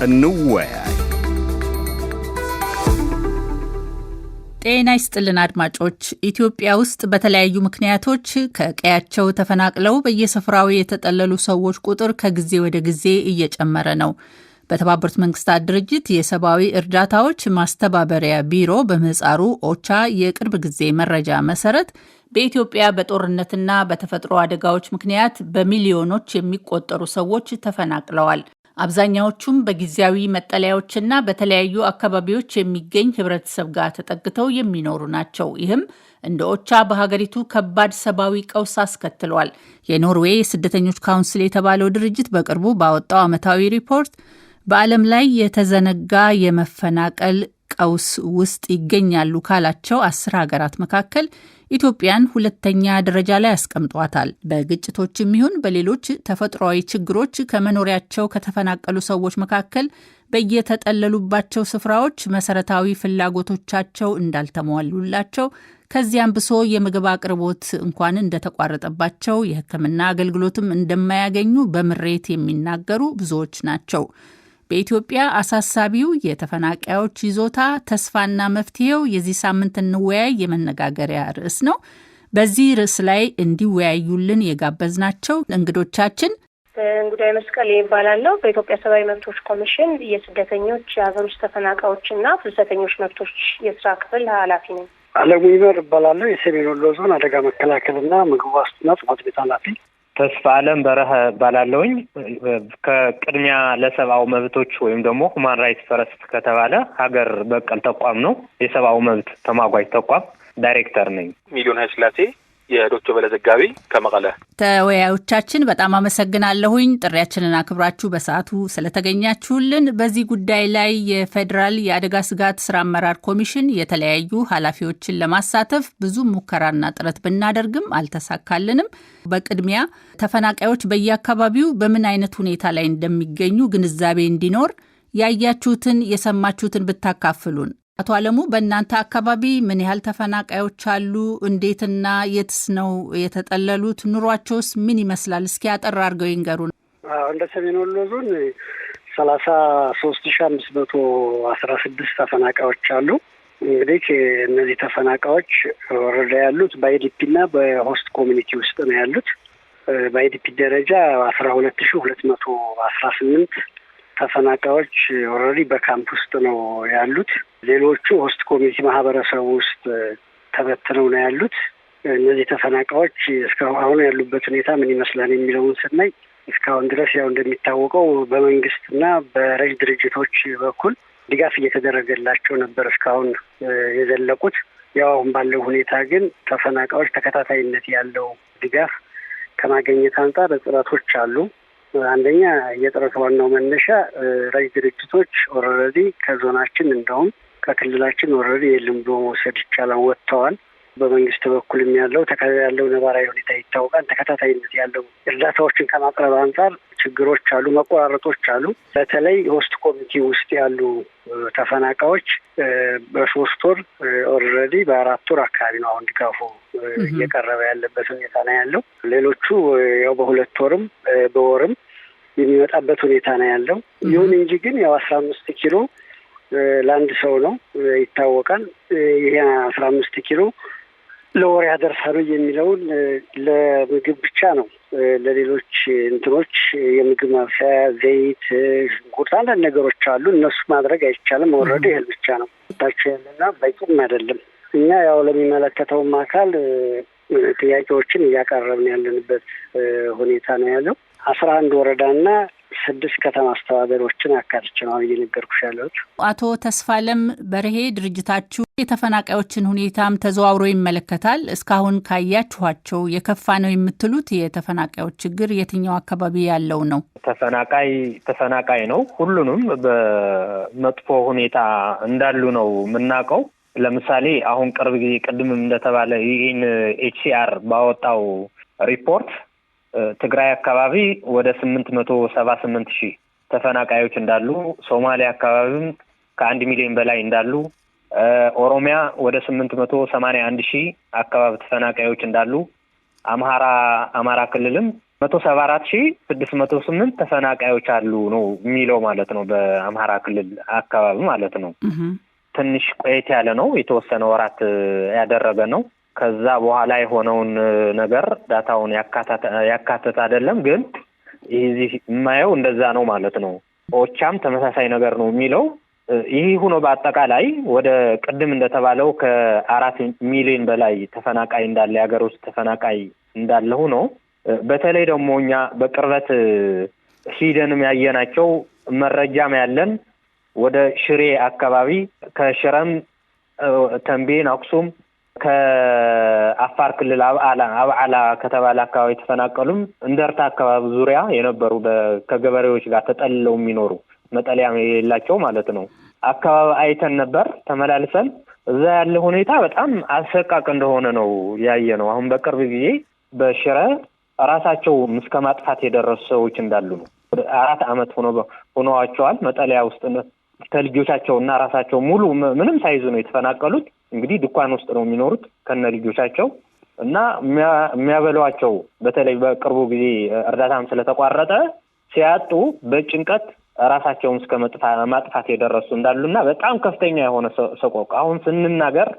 እንወያይ። ጤና ይስጥልን አድማጮች። ኢትዮጵያ ውስጥ በተለያዩ ምክንያቶች ከቀያቸው ተፈናቅለው በየስፍራው የተጠለሉ ሰዎች ቁጥር ከጊዜ ወደ ጊዜ እየጨመረ ነው። በተባበሩት መንግስታት ድርጅት የሰብአዊ እርዳታዎች ማስተባበሪያ ቢሮ በምህጻሩ ኦቻ የቅርብ ጊዜ መረጃ መሰረት በኢትዮጵያ በጦርነትና በተፈጥሮ አደጋዎች ምክንያት በሚሊዮኖች የሚቆጠሩ ሰዎች ተፈናቅለዋል። አብዛኛዎቹም በጊዜያዊ መጠለያዎችና በተለያዩ አካባቢዎች የሚገኝ ህብረተሰብ ጋር ተጠግተው የሚኖሩ ናቸው። ይህም እንደ ኦቻ በሀገሪቱ ከባድ ሰብአዊ ቀውስ አስከትሏል። የኖርዌይ የስደተኞች ካውንስል የተባለው ድርጅት በቅርቡ ባወጣው ዓመታዊ ሪፖርት በዓለም ላይ የተዘነጋ የመፈናቀል ቀውስ ውስጥ ይገኛሉ ካላቸው 10 ሀገራት መካከል ኢትዮጵያን ሁለተኛ ደረጃ ላይ አስቀምጧታል። በግጭቶችም ይሁን በሌሎች ተፈጥሯዊ ችግሮች ከመኖሪያቸው ከተፈናቀሉ ሰዎች መካከል በየተጠለሉባቸው ስፍራዎች መሰረታዊ ፍላጎቶቻቸው እንዳልተሟሉላቸው፣ ከዚያም ብሶ የምግብ አቅርቦት እንኳን እንደተቋረጠባቸው፣ የሕክምና አገልግሎትም እንደማያገኙ በምሬት የሚናገሩ ብዙዎች ናቸው። በኢትዮጵያ አሳሳቢው የተፈናቃዮች ይዞታ ተስፋና መፍትሄው የዚህ ሳምንት እንወያይ የመነጋገሪያ ርዕስ ነው። በዚህ ርዕስ ላይ እንዲወያዩልን የጋበዝናቸው እንግዶቻችን እንግዳይ መስቀል ይባላል። በኢትዮጵያ ሰብአዊ መብቶች ኮሚሽን የስደተኞች የሀገር ውስጥ ተፈናቃዮችና ፍልሰተኞች መብቶች የስራ ክፍል ኃላፊ ነኝ። አለሙ ይመር ይባላል። የሰሜን ወሎ ዞን አደጋ መከላከልና ምግብ ዋስትና ጽሕፈት ቤት ኃላፊ። ተስፋ አለም በረሀ ባላለውኝ ከቅድሚያ ለሰብአዊ መብቶች ወይም ደግሞ ሁማን ራይትስ ፈረስት ከተባለ ሀገር በቀል ተቋም ነው የሰብአዊ መብት ተሟጋጅ ተቋም ዳይሬክተር ነኝ። ሚሊዮን ኃይለሥላሴ የዶክተር በለ ዘጋቢ ከመቀለ። ተወያዮቻችን በጣም አመሰግናለሁኝ። ጥሪያችንን አክብራችሁ በሰዓቱ ስለተገኛችሁልን። በዚህ ጉዳይ ላይ የፌዴራል የአደጋ ስጋት ስራ አመራር ኮሚሽን የተለያዩ ኃላፊዎችን ለማሳተፍ ብዙ ሙከራና ጥረት ብናደርግም አልተሳካልንም። በቅድሚያ ተፈናቃዮች በየአካባቢው በምን አይነት ሁኔታ ላይ እንደሚገኙ ግንዛቤ እንዲኖር ያያችሁትን የሰማችሁትን ብታካፍሉን። አቶ አለሙ በእናንተ አካባቢ ምን ያህል ተፈናቃዮች አሉ? እንዴትና የትስ ነው የተጠለሉት? ኑሯቸውስ ምን ይመስላል? እስኪ አጠር አድርገው ይንገሩን። እንደ ሰሜን ወሎ ዞን 33,516 ተፈናቃዮች አሉ። እንግዲህ እነዚህ ተፈናቃዮች ወረዳ ያሉት በአይዲፒና በሆስት ኮሚኒቲ ውስጥ ነው ያሉት። በአይዲፒ ደረጃ 12,218 ተፈናቃዮች ኦልሬዲ በካምፕ ውስጥ ነው ያሉት። ሌሎቹ ሆስት ኮሚኒቲ ማህበረሰቡ ውስጥ ተበትነው ነው ያሉት። እነዚህ ተፈናቃዮች እስካሁን አሁን ያሉበት ሁኔታ ምን ይመስላል የሚለውን ስናይ እስካሁን ድረስ ያው እንደሚታወቀው በመንግስትና በረጅ ድርጅቶች በኩል ድጋፍ እየተደረገላቸው ነበር እስካሁን የዘለቁት። ያው አሁን ባለው ሁኔታ ግን ተፈናቃዮች ተከታታይነት ያለው ድጋፍ ከማግኘት አንጻር ጥረቶች አሉ። አንደኛ የጥረት ዋናው መነሻ ረጅ ድርጅቶች ኦልሬዲ ከዞናችን እንደውም ከክልላችን ኦልሬዲ የለም ብሎ መውሰድ ይቻላል ወጥተዋል። በመንግስት በኩልም ያለው ያለው ነባራዊ ሁኔታ ይታወቃል። ተከታታይነት ያለው እርዳታዎችን ከማቅረብ አንጻር ችግሮች አሉ፣ መቆራረጦች አሉ። በተለይ ሆስት ኮሚኒቲ ውስጥ ያሉ ተፈናቃዮች በ3 ወር ኦልሬዲ በ4 ወር አካባቢ ነው አሁን ድጋፉ እየቀረበ ያለበት ሁኔታ ነው ያለው። ሌሎቹ ያው በ2 ወርም በወርም የሚመጣበት ሁኔታ ነው ያለው። ይሁን እንጂ ግን ያው 15 ኪሎ ለአንድ ሰው ነው ይታወቃል። ይሄ 15 ኪሎ ለወር ያደርሳሉ የሚለውን ለምግብ ብቻ ነው። ለሌሎች እንትኖች የምግብ ማብሰያ ዘይት፣ ሽንኩርት፣ አንዳንድ ነገሮች አሉ። እነሱ ማድረግ አይቻልም። ወረደ እህል ብቻ ነው ታቸው ያለና በቂም አይደለም። እኛ ያው ለሚመለከተውም አካል ጥያቄዎችን እያቀረብን ያለንበት ሁኔታ ነው ያለው። 11 ወረዳና 6 ከተማ አስተዳደሮችን አካትቼ ነው እየነገርኩሽ ያለሁት። አቶ ተስፋለም በርሄ ድርጅታችሁ የተፈናቃዮችን ሁኔታም ተዘዋውሮ ይመለከታል። እስካሁን ካያችኋቸው የከፋ ነው የምትሉት የተፈናቃዮች ችግር የትኛው አካባቢ ያለው ነው? ተፈናቃይ ነው። ሁሉንም በመጥፎ ሁኔታ እንዳሉ ነው የምናውቀው። ለምሳሌ አሁን ቅርብ ጊዜ ቅድምም እንደተባለ ይህን ኤችሲአር ባወጣው ሪፖርት ትግራይ አካባቢ ወደ 878,000 ተፈናቃዮች እንዳሉ፣ ሶማሊያ አካባቢም ከ1 ሚሊዮን በላይ እንዳሉ፣ ኦሮሚያ ወደ 881,000 አካባቢ ተፈናቃዮች እንዳሉ፣ አማራ ክልልም 174,608 ተፈናቃዮች አሉ ነው የሚለው ማለት ነው። በአማራ ክልል አካባቢ ማለት ነው። ትንሽ ቆየት ያለ ነው። የተወሰነ ወራት ያደረገ ነው። ከዛ በኋላ የሆነውን ነገር ዳታውን ያካተተ አይደለም፣ ግን እዚህ የማየው እንደዛ ነው ማለት ነው። ኦቻም ተመሳሳይ ነገር ነው የሚለው። ይህ ሆኖ በአጠቃላይ ወደ ቅድም እንደተባለው ከ4 ሚሊዮን በላይ ተፈናቃይ እንዳለ የሀገር ውስጥ ተፈናቃይ እንዳለ ሆኖ በተለይ ደግሞ እኛ በቅርበት ሂደንም ያየናቸው መረጃም ያለን ወደ ሽሬ አካባቢ ከሽረም ተንቤን አክሱም ከአፋር ክልል አብዓላ ከተባለ አካባቢ ተፈናቀሉም እንደርታ አካባቢ ዙሪያ የነበሩ ከገበሬዎች ጋር ተጠልለው የሚኖሩ መጠለያ የሌላቸው ማለት ነው አካባቢ አይተን ነበር ተመላልሰን። እዛ ያለ ሁኔታ በጣም አሰቃቂ እንደሆነ ነው ያየነው። አሁን በቅርብ ጊዜ በሽረ ራሳቸው እስከ ማጥፋት የደረሱ ሰዎች እንዳሉ ነው። 4 ዓመት ሆነዋቸዋል መጠለያ ውስጥ ከልጆቻቸውና ራሳቸው ሙሉ ምንም ሳይዙ ነው የተፈናቀሉት። እንግዲህ ድኳን ውስጥ ነው የሚኖሩት ከነ ልጆቻቸው እና የሚያበሏቸው በተለይ በቅርቡ ጊዜ እርዳታም ስለተቋረጠ ሲያጡ በጭንቀት ራሳቸውን እስከ ማጥፋት የደረሱ እንዳሉና በጣም ከፍተኛ የሆነ ሰቆቃ አሁን ስንናገር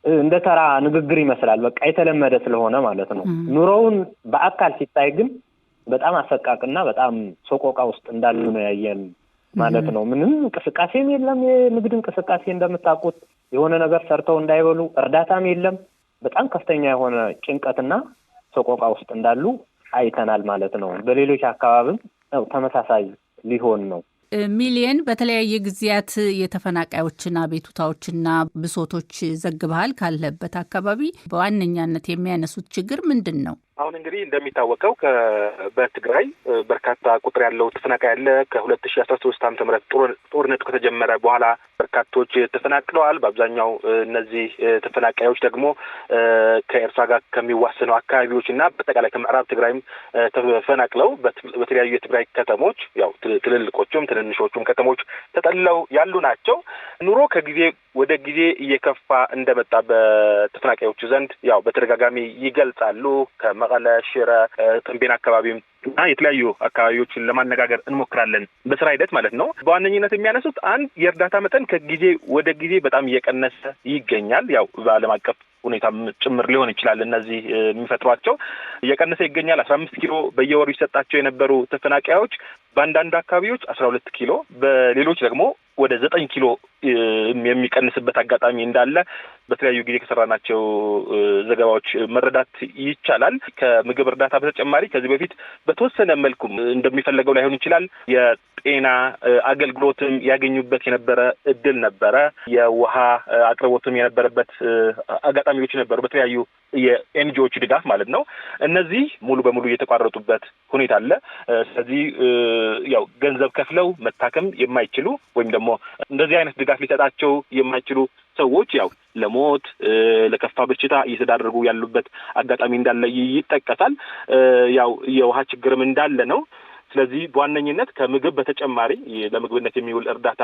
እንደ ተራ ንግግር ይመስላል። በቃ የተለመደ ስለሆነ ማለት ነው። ኑሮውን በአካል ሲታይ ግን በጣም አሰቃቅና በጣም ሰቆቃ ውስጥ እንዳሉ ነው ያየን ማለት ነው። ምንም እንቅስቃሴም የለም። የንግድ እንቅስቃሴ እንደምታውቁት የሆነ ነገር ሰርተው እንዳይበሉ እርዳታም የለም። በጣም ከፍተኛ የሆነ ጭንቀትና ሰቆቃ ውስጥ እንዳሉ አይተናል ማለት ነው። በሌሎች አካባቢም ተመሳሳይ ሊሆን ነው። ሚሊየን በተለያየ ጊዜያት የተፈናቃዮችና ቤቱታዎችና ብሶቶች ዘግበሃል ካለበት አካባቢ በዋነኛነት የሚያነሱት ችግር ምንድን ነው? አሁን እንግዲህ እንደሚታወቀው በትግራይ በርካታ ቁጥር ያለው ተፈናቃይ አለ። ከ2013 ዓ.ም ጦርነቱ ከተጀመረ በኋላ በርካቶች ተፈናቅለዋል። በአብዛኛው እነዚህ ተፈናቃዮች ደግሞ ከኤርትራ ጋር ከሚዋሰኑ አካባቢዎችና በአጠቃላይ ከምዕራብ ትግራይም ተፈናቅለው በተለያዩ የትግራይ ከተሞች ያው ትልልቆቹም ትንንሾቹም ከተሞች ተጠልለው ያሉ ናቸው። ኑሮ ከጊዜ ወደ ጊዜ እየከፋ እንደመጣ በተፈናቃዮቹ ዘንድ ያው በተደጋጋሚ ይገልጻሉ። ከመቀለ፣ ሽረ፣ ተንቤን አካባቢም እና የተለያዩ አካባቢዎችን ለማነጋገር እንሞክራለን በስራ ሂደት ማለት ነው። በዋነኝነት የሚያነሱት አንድ የእርዳታ መጠን ከጊዜ ወደ ጊዜ በጣም እየቀነሰ ይገኛል። ያው በዓለም አቀፍ ሁኔታም ጭምር ሊሆን ይችላል። እነዚህ የሚፈጥሯቸው እየቀነሰ ይገኛል። 15 ኪሎ በየወሩ ይሰጣቸው የነበሩ ተፈናቃዮች በአንዳንድ አካባቢዎች 12 ኪሎ በሌሎች ደግሞ ወደ 9 ኪሎ የሚቀንስበት አጋጣሚ እንዳለ በተለያዩ ጊዜ ከሰራናቸው ዘገባዎች መረዳት ይቻላል። ከምግብ እርዳታ በተጨማሪ ከዚህ በፊት በተወሰነ መልኩ እንደሚፈለገው ላይሆን ይችላል የጤና አገልግሎትም ያገኙበት የነበረ እድል ነበረ። የውሃ አቅርቦትም የነበረበት አጋጣሚዎች ነበሩ በተለያዩ የኤንጂኦዎች ድጋፍ ማለት ነው። እነዚህ ሙሉ በሙሉ የተቋረጡበት ሁኔታ አለ። ስለዚህ ያው ገንዘብ ከፍለው መታከም የማይችሉ ወይም ደግሞ እንደዚህ አይነት ድጋፍ ሊሰጣቸው የማይችሉ ሰዎች ያው ለሞት ለከፋ በሽታ እየተዳረጉ ያሉበት አጋጣሚ እንዳለ ይጠቀሳል። ያው የውሃ ችግርም እንዳለ ነው። ስለዚህ በዋነኝነት ከምግብ በተጨማሪ ለምግብነት የሚውል እርዳታ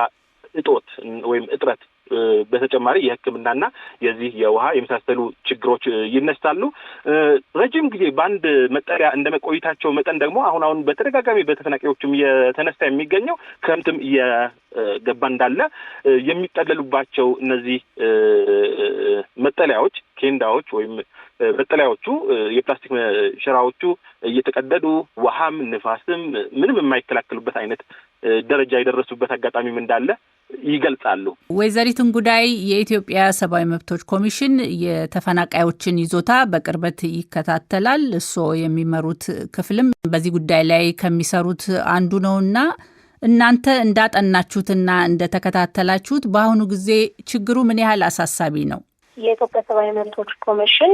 እጦት ወይም እጥረት በተጨማሪ የሕክምናና የዚህ የውሃ የመሳሰሉ ችግሮች ይነሳሉ። ረጅም ጊዜ በአንድ መጠለያ እንደመቆይታቸው መጠን ደግሞ አሁን በተደጋጋሚ በተፈናቃዮችም የተነሳ የሚገኘው ክረምትም እየገባ እንዳለ የሚጠለሉባቸው እነዚህ መጠለያዎች ኬንዳዎች ወይም መጠለያዎቹ የፕላስቲክ ሸራዎቹ እየተቀደዱ ውሃም ንፋስም ምንም የማይከላከሉበት አይነት ደረጃ የደረሱበት አጋጣሚም እንዳለ ይገልጻሉ። ወይዘሪት እንጉዳይ የኢትዮጵያ ሰብአዊ መብቶች ኮሚሽን የተፈናቃዮችን ይዞታ በቅርበት ይከታተላል። እርስዎ የሚመሩት ክፍልም በዚህ ጉዳይ ላይ ከሚሰሩት አንዱ ነውና እናንተ እንዳጠናችሁትና እንደተከታተላችሁት በአሁኑ ጊዜ ችግሩ ምን ያህል አሳሳቢ ነው? የኢትዮጵያ ሰብአዊ መብቶች ኮሚሽን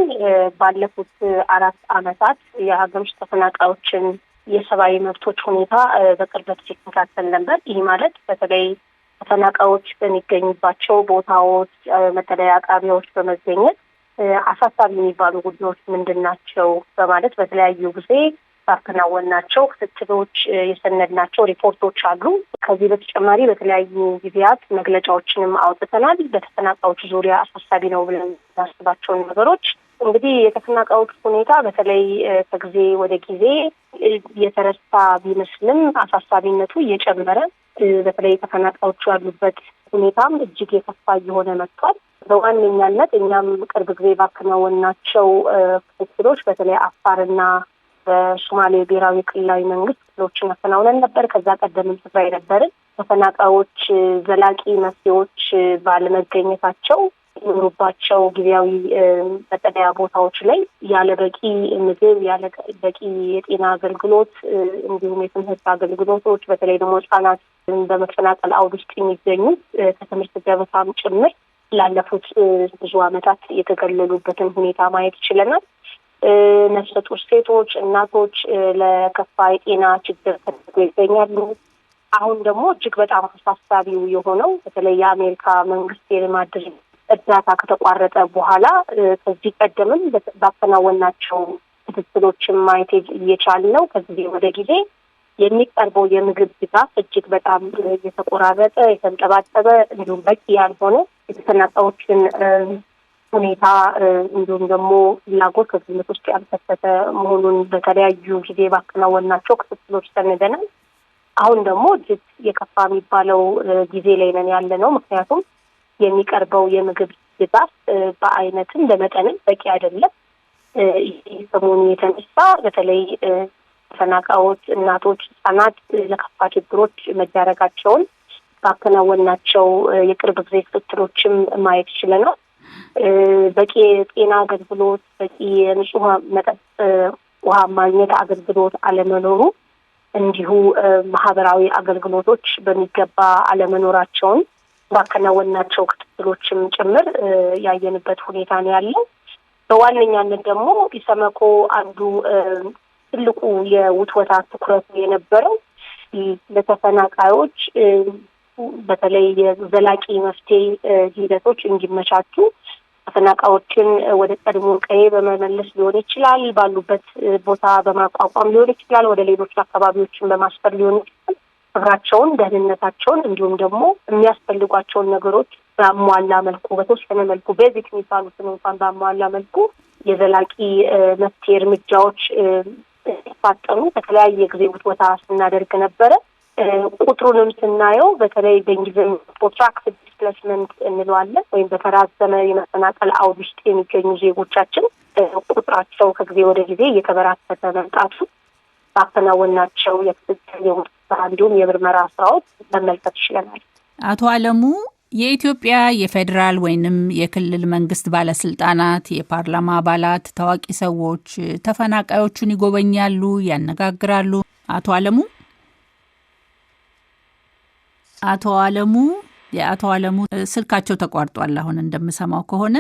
ባለፉት 4 ዓመታት የሀገር ውስጥ ተፈናቃዮችን የሰብአዊ መብቶች ሁኔታ በቅርበት ሲከታተል ነበር። ይህ ማለት በተለይ ተፈናቃዮች በሚገኙባቸው ቦታዎች መጠለያ ጣቢያዎች በመገኘት አሳሳቢ የሚባሉ ጉዳዮች ምንድን ናቸው በማለት በተለያዩ ጊዜ ባከናወናቸው ክትትሎች የሰነድናቸው ሪፖርቶች አሉ። ከዚህ በተጨማሪ በተለያዩ ጊዜያት መግለጫዎችንም አውጥተናል። በተፈናቃዮች ዙሪያ አሳሳቢ ነው ብለን ያስባቸውን ነገሮች እንግዲህ የተፈናቃዮች ሁኔታ በተለይ ከጊዜ ወደ ጊዜ የተረሳ ቢመስልም አሳሳቢነቱ እየጨመረ በተለይ ተፈናቃዮቹ ያሉበት ሁኔታም እጅግ የከፋ እየሆነ መጥቷል። በዋነኛነት እኛም ቅርብ ጊዜ ባከናወናቸው ክትትሎች በተለይ አፋርና በሶማሌ ብሔራዊ ክልላዊ መንግስት ክልሎችን አከናውነን ነበር። ከዛ ቀደምም ትግራይ ነበርን። ተፈናቃዮች ዘላቂ መፍትሄዎች ባለመገኘታቸው የሚኖሩባቸው ጊዜያዊ መጠለያ ቦታዎች ላይ ያለ በቂ ምግብ፣ ያለ በቂ የጤና አገልግሎት እንዲሁም የትምህርት አገልግሎቶች በተለይ ደግሞ ህጻናት በመፈናቀል አውድ ውስጥ የሚገኙ ከትምህርት ገበታም ጭምር ላለፉት ብዙ ዓመታት የተገለሉበትን ሁኔታ ማየት ይችለናል። ነፍሰ ጡር ሴቶች፣ እናቶች ለከፋ የጤና ችግር ተደርገው ይገኛሉ። አሁን ደግሞ እጅግ በጣም አሳሳቢው የሆነው በተለይ የአሜሪካ መንግስት የልማት ድርጅት እርዳታ ከተቋረጠ በኋላ ከዚህ ቀደምም ባከናወናቸው ክትትሎችን ማየት እየቻልነው ከጊዜ ወደ ጊዜ የሚቀርበው የምግብ ድጋፍ እጅግ በጣም የተቆራረጠ፣ የተንጠባጠበ እንዲሁም በቂ ያልሆነ የተፈናቃዮችን ሁኔታ እንዲሁም ደግሞ ፍላጎት ከግምት ውስጥ ያልከተተ መሆኑን በተለያዩ ጊዜ ባከናወናቸው ክትትሎች ተነደናል። አሁን ደግሞ እጅግ የከፋ የሚባለው ጊዜ ላይ ነን ያለ ነው። ምክንያቱም የሚቀርበው የምግብ ድጋፍ በአይነትም በመጠንም በቂ አይደለም። ይህ ሰሞኑ የተነሳ በተለይ ተፈናቃዮች፣ እናቶች፣ ህጻናት ለከፋ ችግሮች መዳረጋቸውን ባከናወናቸው የቅርብ ጊዜ ክትትሎችም ማየት ይችለናል። በቂ የጤና አገልግሎት፣ በቂ የንጹህ መጠጥ ውሃ ማግኘት አገልግሎት አለመኖሩ እንዲሁ ማህበራዊ አገልግሎቶች በሚገባ አለመኖራቸውን ባከናወናቸው ክትትሎችም ጭምር ያየንበት ሁኔታ ነው ያለው። በዋነኛነት ደግሞ ኢሰመኮ አንዱ ትልቁ የውትወታ ትኩረቱ የነበረው ለተፈናቃዮች በተለይ የዘላቂ መፍትሄ ሂደቶች እንዲመቻቹ ተፈናቃዮችን ወደ ቀድሞ ቀዬ በመመለስ ሊሆን ይችላል፣ ባሉበት ቦታ በማቋቋም ሊሆን ይችላል፣ ወደ ሌሎች አካባቢዎችን በማስፈር ሊሆን ይችላል። ክብራቸውን፣ ደህንነታቸውን እንዲሁም ደግሞ የሚያስፈልጓቸውን ነገሮች በአሟላ መልኩ በተወሰነ መልኩ ቤዚክ የሚባሉትን እንኳን በአሟላ መልኩ የዘላቂ መፍትሄ እርምጃዎች ሲፋጠኑ በተለያየ ጊዜ ውትወታ ስናደርግ ነበረ። ቁጥሩንም ስናየው በተለይ በእንግሊዝኛ ፕሮትራክትድ ዲስፕሌስመንት እንለዋለን ወይም በተራዘመ የመፈናቀል አውድ ውስጥ የሚገኙ ዜጎቻችን ቁጥራቸው ከጊዜ ወደ ጊዜ እየተበራከተ መምጣቱ ባከናወናቸው የክትትል የውትወታ እንዲሁም የምርመራ ስራዎች መመልከት ይችለናል። አቶ አለሙ፣ የኢትዮጵያ የፌዴራል ወይንም የክልል መንግስት ባለስልጣናት፣ የፓርላማ አባላት፣ ታዋቂ ሰዎች ተፈናቃዮቹን ይጎበኛሉ፣ ያነጋግራሉ። አቶ አለሙ ስልካቸው ተቋርጧል። አሁን እንደምሰማው ከሆነ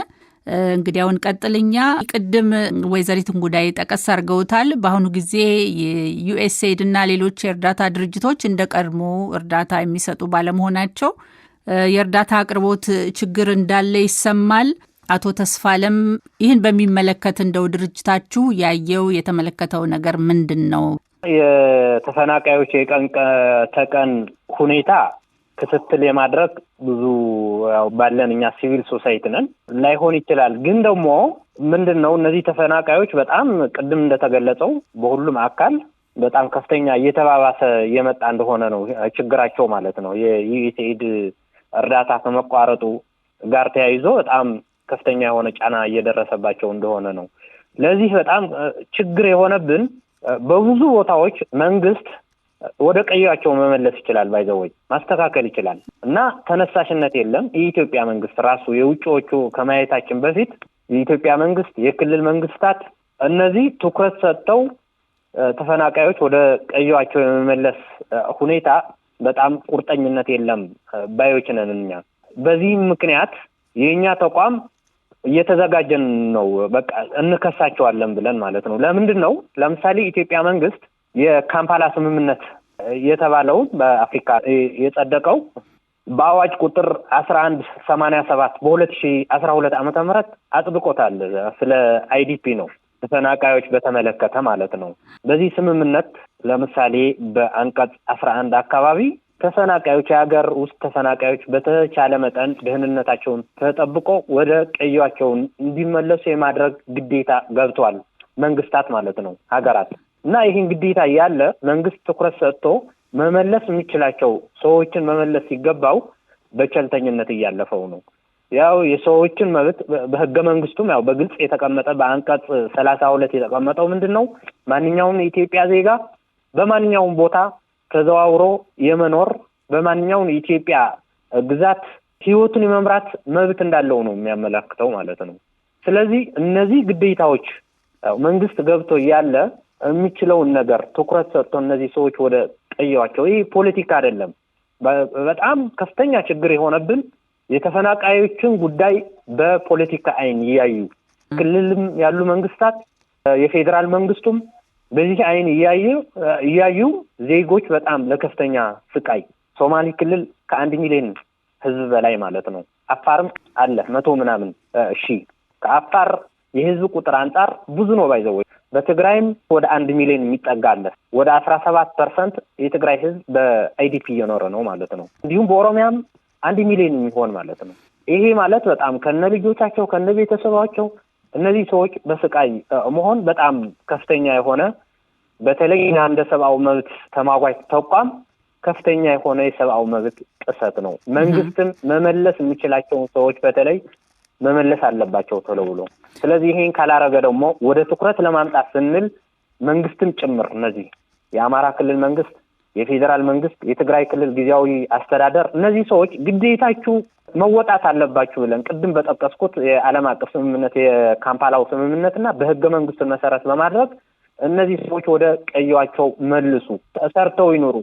እንግዲህ አሁን ቀጥልኛ። ቅድም ወይዘሪት እንጉዳይ ጠቀስ አድርገውታል። በአሁኑ ጊዜ የዩኤስኤድ እና ሌሎች የእርዳታ ድርጅቶች እንደ ቀድሞ እርዳታ የሚሰጡ ባለመሆናቸው የእርዳታ አቅርቦት ችግር እንዳለ ይሰማል። አቶ ተስፋለም ይህን በሚመለከት እንደው ድርጅታችሁ ያየው የተመለከተው ነገር ምንድን ነው? የተፈናቃዮች የቀን ተቀን ሁኔታ ክትትል የማድረግ ብዙ ባለን እኛ ሲቪል ሶሳይቲ ነን ላይሆን ይችላል። ግን ደግሞ ምንድነው እነዚህ ተፈናቃዮች በጣም ቅድም እንደተገለጸው በሁሉም አካል በጣም ከፍተኛ እየተባባሰ የመጣ እንደሆነ ነው ችግራቸው ማለት ነው። የዩኤስኤድ እርዳታ ከመቋረጡ ጋር ተያይዞ በጣም ከፍተኛ የሆነ ጫና እየደረሰባቸው እንደሆነ ነው። ለዚህ በጣም ችግር የሆነብን በብዙ ቦታዎች መንግስት ወደ ቀያቸው መመለስ ይችላል፣ ባይዘወይ ማስተካከል ይችላል እና ተነሳሽነት የለም። የኢትዮጵያ መንግስት ራሱ የውጭዎቹ ከማየታችን በፊት የኢትዮጵያ መንግስት፣ የክልል መንግስታት እነዚህ ትኩረት ሰጥተው ተፈናቃዮች ወደ ቀያቸው የመመለስ ሁኔታ በጣም ቁርጠኝነት የለም ባዮች ነን እኛ። በዚህ ምክንያት የኛ ተቋም እየተዘጋጀን ነው፣ በቃ እንከሳቸዋለን ብለን ማለት ነው። ለምንድን ነው? ለምሳሌ ኢትዮጵያ መንግስት የካምፓላ ስምምነት የተባለው በአፍሪካ የጸደቀው በአዋጅ ቁጥር 1187 በ2012 ዓመተ ምህረት አጽድቆታል። ስለ አይዲፒ ነው፣ ተፈናቃዮች በተመለከተ ማለት ነው። በዚህ ስምምነት ለምሳሌ በአንቀጽ 11 አካባቢ ተፈናቃዮች የሀገር ውስጥ ተፈናቃዮች በተቻለ መጠን ደህንነታቸውን ተጠብቆ ወደ ቀያቸው እንዲመለሱ የማድረግ ግዴታ ገብቷል መንግስታት ማለት ነው ሀገራት እና ይሄን ግዴታ ያለ መንግስት ትኩረት ሰጥቶ መመለስ የሚችላቸው ሰዎችን መመለስ ሲገባው በቸልተኝነት እያለፈው ነው። ያው የሰዎችን መብት በህገ መንግስቱም ያው በግልጽ የተቀመጠ በአንቀጽ 32 የተቀመጠው ምንድነው ማንኛውም የኢትዮጵያ ዜጋ በማንኛውም ቦታ ተዘዋውሮ የመኖር በማንኛውም የኢትዮጵያ ግዛት ህይወቱን የመምራት መብት እንዳለው ነው የሚያመለክተው ማለት ነው። ስለዚህ እነዚህ ግዴታዎች መንግስት ገብቶ ያለ የሚችለውን ነገር ትኩረት ሰጥቶ እነዚህ ሰዎች ወደ ቀያቸው ይሄ ፖለቲካ አይደለም። በጣም ከፍተኛ ችግር የሆነብን የተፈናቃዮችን ጉዳይ በፖለቲካ አይን ክልልም ያሉ መንግስታት የፌደራል መንግስቱም በዚህ አይን እያዩ ዜጎች በጣም ለከፍተኛ ስቃይ ሶማሌ ክልል ከ1 ሚሊዮን ህዝብ በላይ ማለት ነው። አፋርም አለ 100 ምናምን ሺህ ከአፋር የህዝብ ቁጥር አንፃር ብዙ ነው ባይዘው። በትግራይም ወደ 1 ሚሊዮን የሚጠጋ አለ። ወደ 17% የትግራይ ህዝብ በአይዲፒ እየኖረ ነው ማለት ነው። እንዲሁም በኦሮሚያም 1 ሚሊዮን የሚሆን ማለት ነው። ይሄ ማለት በጣም ከነልጆቻቸው ከነቤተሰባቸው እነዚህ ሰዎች በስቃይ መሆን በጣም ከፍተኛ የሆነ በተለይ እንደ ሰብአዊ መብት ተሟጋች ተቋም ከፍተኛ የሆነ የሰብአዊ መብት ጥሰት ነው። መንግስትም መመለስ የሚችላቸው ሰዎች በተለይ መመለስ አለባቸው ተብሎ ስለዚህ ይሄን ካላረገ ደግሞ ወደ ትኩረት ለማምጣት ስንል መንግስትም ጭምር እነዚህ የአማራ ክልል መንግስት፣ የፌደራል መንግስት፣ የትግራይ ክልል ጊዜያዊ አስተዳደር እነዚህ ሰዎች ግዴታችሁ መወጣት አለባችሁ ብለን ቅድም በጠቀስኩት የዓለም አቀፍ ስምምነት የካምፓላው ስምምነትና በህገ መንግስቱ መሰረት በማድረግ እነዚህ ሰዎች ወደ ቀያቸው መልሱ፣ ተሰርተው ይኖሩ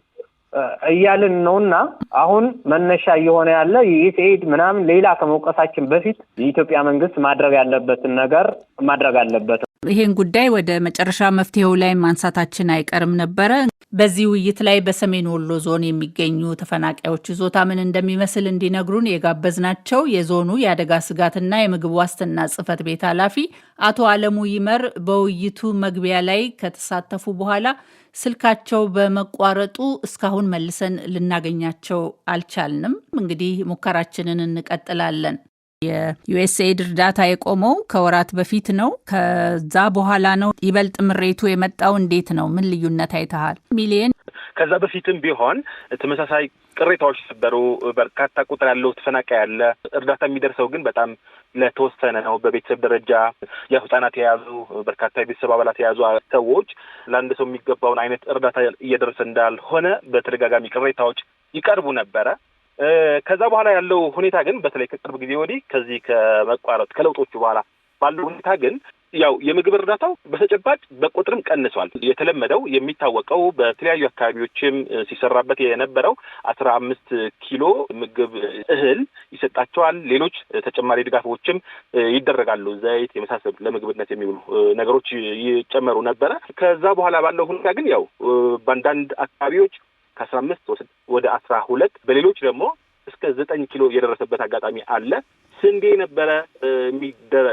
እያልን ነውና አሁን መነሻ እየሆነ ያለ የኢትዮጵያ ምናምን ሌላ ከመውቀሳችን በፊት የኢትዮጵያ መንግስት ማድረግ ያለበትን ነገር ማድረግ አለበት። ይሄን ጉዳይ ወደ መጨረሻ መፍትሄው ላይ ማንሳታችን አይቀርም ነበረ። በዚህ ውይይት ላይ በሰሜን ወሎ ዞን የሚገኙ ተፈናቃዮች ይዞታ ምን እንደሚመስል እንዲነግሩን የጋበዝናቸው የዞኑ የአደጋ ስጋትና የምግብ ዋስትና ጽሕፈት ቤት ኃላፊ አቶ አለሙ ይመር በውይይቱ መግቢያ ላይ ከተሳተፉ በኋላ ስልካቸው በመቋረጡ እስካሁን መልሰን ልናገኛቸው አልቻልንም። እንግዲህ ሙከራችንን እንቀጥላለን። የዩኤስኤድ እርዳታ የቆመው ከወራት በፊት ነው። ከዛ በኋላ ነው ይበልጥ ምሬቱ የመጣው። እንዴት ነው? ምን ልዩነት አይተሃል? ሚሊየን ከዛ በፊትም ቢሆን ተመሳሳይ ቅሬታዎች ነበሩ። በርካታ ቁጥር ያለው ተፈናቃይ ያለ እርዳታ የሚደርሰው ግን በጣም ለተወሰነ ነው። በቤተሰብ ደረጃ የህፃናት የያዙ በርካታ የቤተሰብ አባላት የያዙ ሰዎች ለአንድ ሰው የሚገባውን አይነት እርዳታ እየደረሰ እንዳልሆነ በተደጋጋሚ ቅሬታዎች ይቀርቡ ነበረ። ከዛ በኋላ ያለው ሁኔታ ግን በተለይ ከቅርብ ጊዜ ወዲህ ከዚህ ከመቋረጥ ከለውጦቹ በኋላ ባለው ሁኔታ ግን ያው የምግብ እርዳታው በተጨባጭ በቁጥርም ቀንሷል። የተለመደው የሚታወቀው በተለያዩ አካባቢዎችም ሲሰራበት የነበረው 15 ኪሎ ምግብ እህል ይሰጣቸዋል። ሌሎች ተጨማሪ ድጋፎችም ይደረጋሉ። ዘይት የመሳሰሉ ለምግብነት የሚውሉ ነገሮች ይጨመሩ ነበረ። ከዛ በኋላ ባለው ሁኔታ ግን ያው በአንዳንድ አካባቢዎች ከ15 ወደ 12 በሌሎች ደግሞ እስከ 9 ኪሎ የደረሰበት አጋጣሚ አለ። ስንዴ ነበረ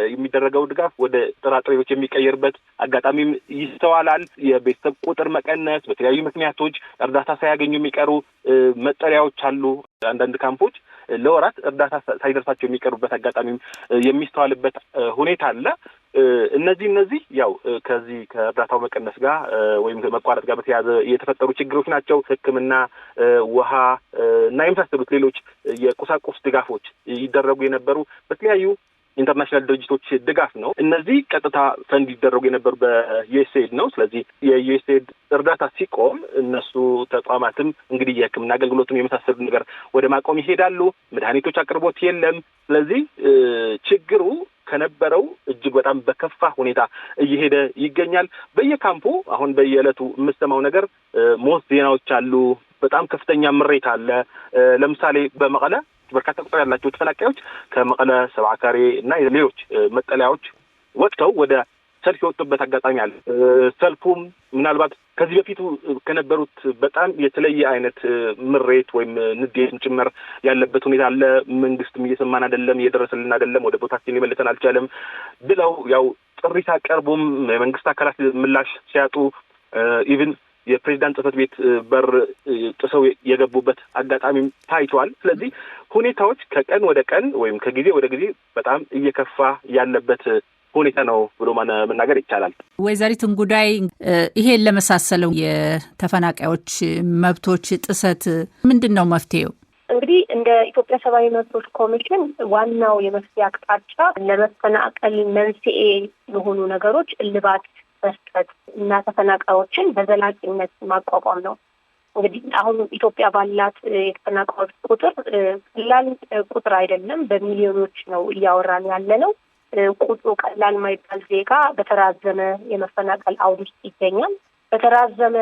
የሚደረገው ድጋፍ ወደ ጥራጥሬዎች የሚቀየርበት አጋጣሚም ይስተዋላል። የቤተሰብ ቁጥር መቀነስ፣ በተለያዩ ምክንያቶች እርዳታ ሳያገኙ የሚቀሩ መጠለያዎች አሉ። አንዳንድ ካምፖች ለወራት እርዳታ ሳይደርሳቸው የሚቀሩበት አጋጣሚም የሚስተዋልበት ሁኔታ አለ። እነዚህ ያው ከዚህ ከእርዳታው መቀነስ ጋር ወይም መቋረጥ ጋር በተያያዘ የተፈጠሩ ችግሮች ናቸው። ሕክምና፣ ውሃ እና የመሳሰሉት ሌሎች የቁሳቁስ ድጋፎች ይደረጉ የነበሩ በተለያዩ ኢንተርናሽናል ድርጅቶች ድጋፍ ነው። እነዚህ ቀጥታ ፈንድ ይደረጉ የነበሩ በዩኤስኤድ ነው። ስለዚህ የዩኤስኤድ እርዳታ ሲቆም እነሱ ተቋማትም እንግዲህ የሕክምና አገልግሎቱን የመሳሰሉ ነገር ወደ ማቆም ይሄዳሉ። መድኃኒቶች አቅርቦት የለም። ስለዚህ ችግሩ ከነበረው እጅግ በጣም በከፋ ሁኔታ እየሄደ ይገኛል። በየካምፑ አሁን በየዕለቱ የምሰማው ነገር ሞት ዜናዎች አሉ። በጣም ከፍተኛ ምሬት አለ። ለምሳሌ በመቀለ በርካታ ቁጥር ያላቸው ተፈናቃዮች ከመቀለ ሰብዓ ካሬ እና ሌሎች መጠለያዎች ወጥተው ወደ ሰልፍ የወጡበት አጋጣሚ አለ። ሰልፉም ምናልባት ከዚህ በፊቱ ከነበሩት በጣም የተለየ አይነት ምሬት ወይም ንዴትም ጭምር ያለበት ሁኔታ አለ። መንግስትም እየሰማን አይደለም፣ እየደረሰልን አይደለም፣ ወደ ቦታችን ሊመልሰን አልቻለም ብለው ያው ጥሪ ሲያቀርቡም የመንግስት አካላት ምላሽ ሲያጡ ኢቭን የፕሬዝዳንት ጽሕፈት ቤት በር ጥሰው የገቡበት አጋጣሚም ታይቷል። ስለዚህ ሁኔታዎች ከቀን ወደ ቀን ወይም ከጊዜ ወደ ጊዜ በጣም እየከፋ ያለበት ሁኔታ ነው ብሎ መናገር ይቻላል። ወይዘሪት እንጉዳይ ይሄን ለመሳሰለው የተፈናቃዮች መብቶች ጥሰት ምንድን ነው መፍትሄው? እንግዲህ እንደ ኢትዮጵያ ሰብአዊ መብቶች ኮሚሽን ዋናው የመፍትሄ አቅጣጫ ለመፈናቀል መንስኤ የሆኑ ነገሮች እልባት መስጠት እና ተፈናቃዮችን በዘላቂነት ማቋቋም ነው። እንግዲህ አሁን ኢትዮጵያ ባላት የተፈናቃዮች ቁጥር ቀላል ቁጥር አይደለም። በሚሊዮኖች ነው እያወራን ያለ ነው። ቁጥሩ ቀላል ማይባል ዜጋ በተራዘመ የመፈናቀል አውድ ውስጥ ይገኛል። በተራዘመ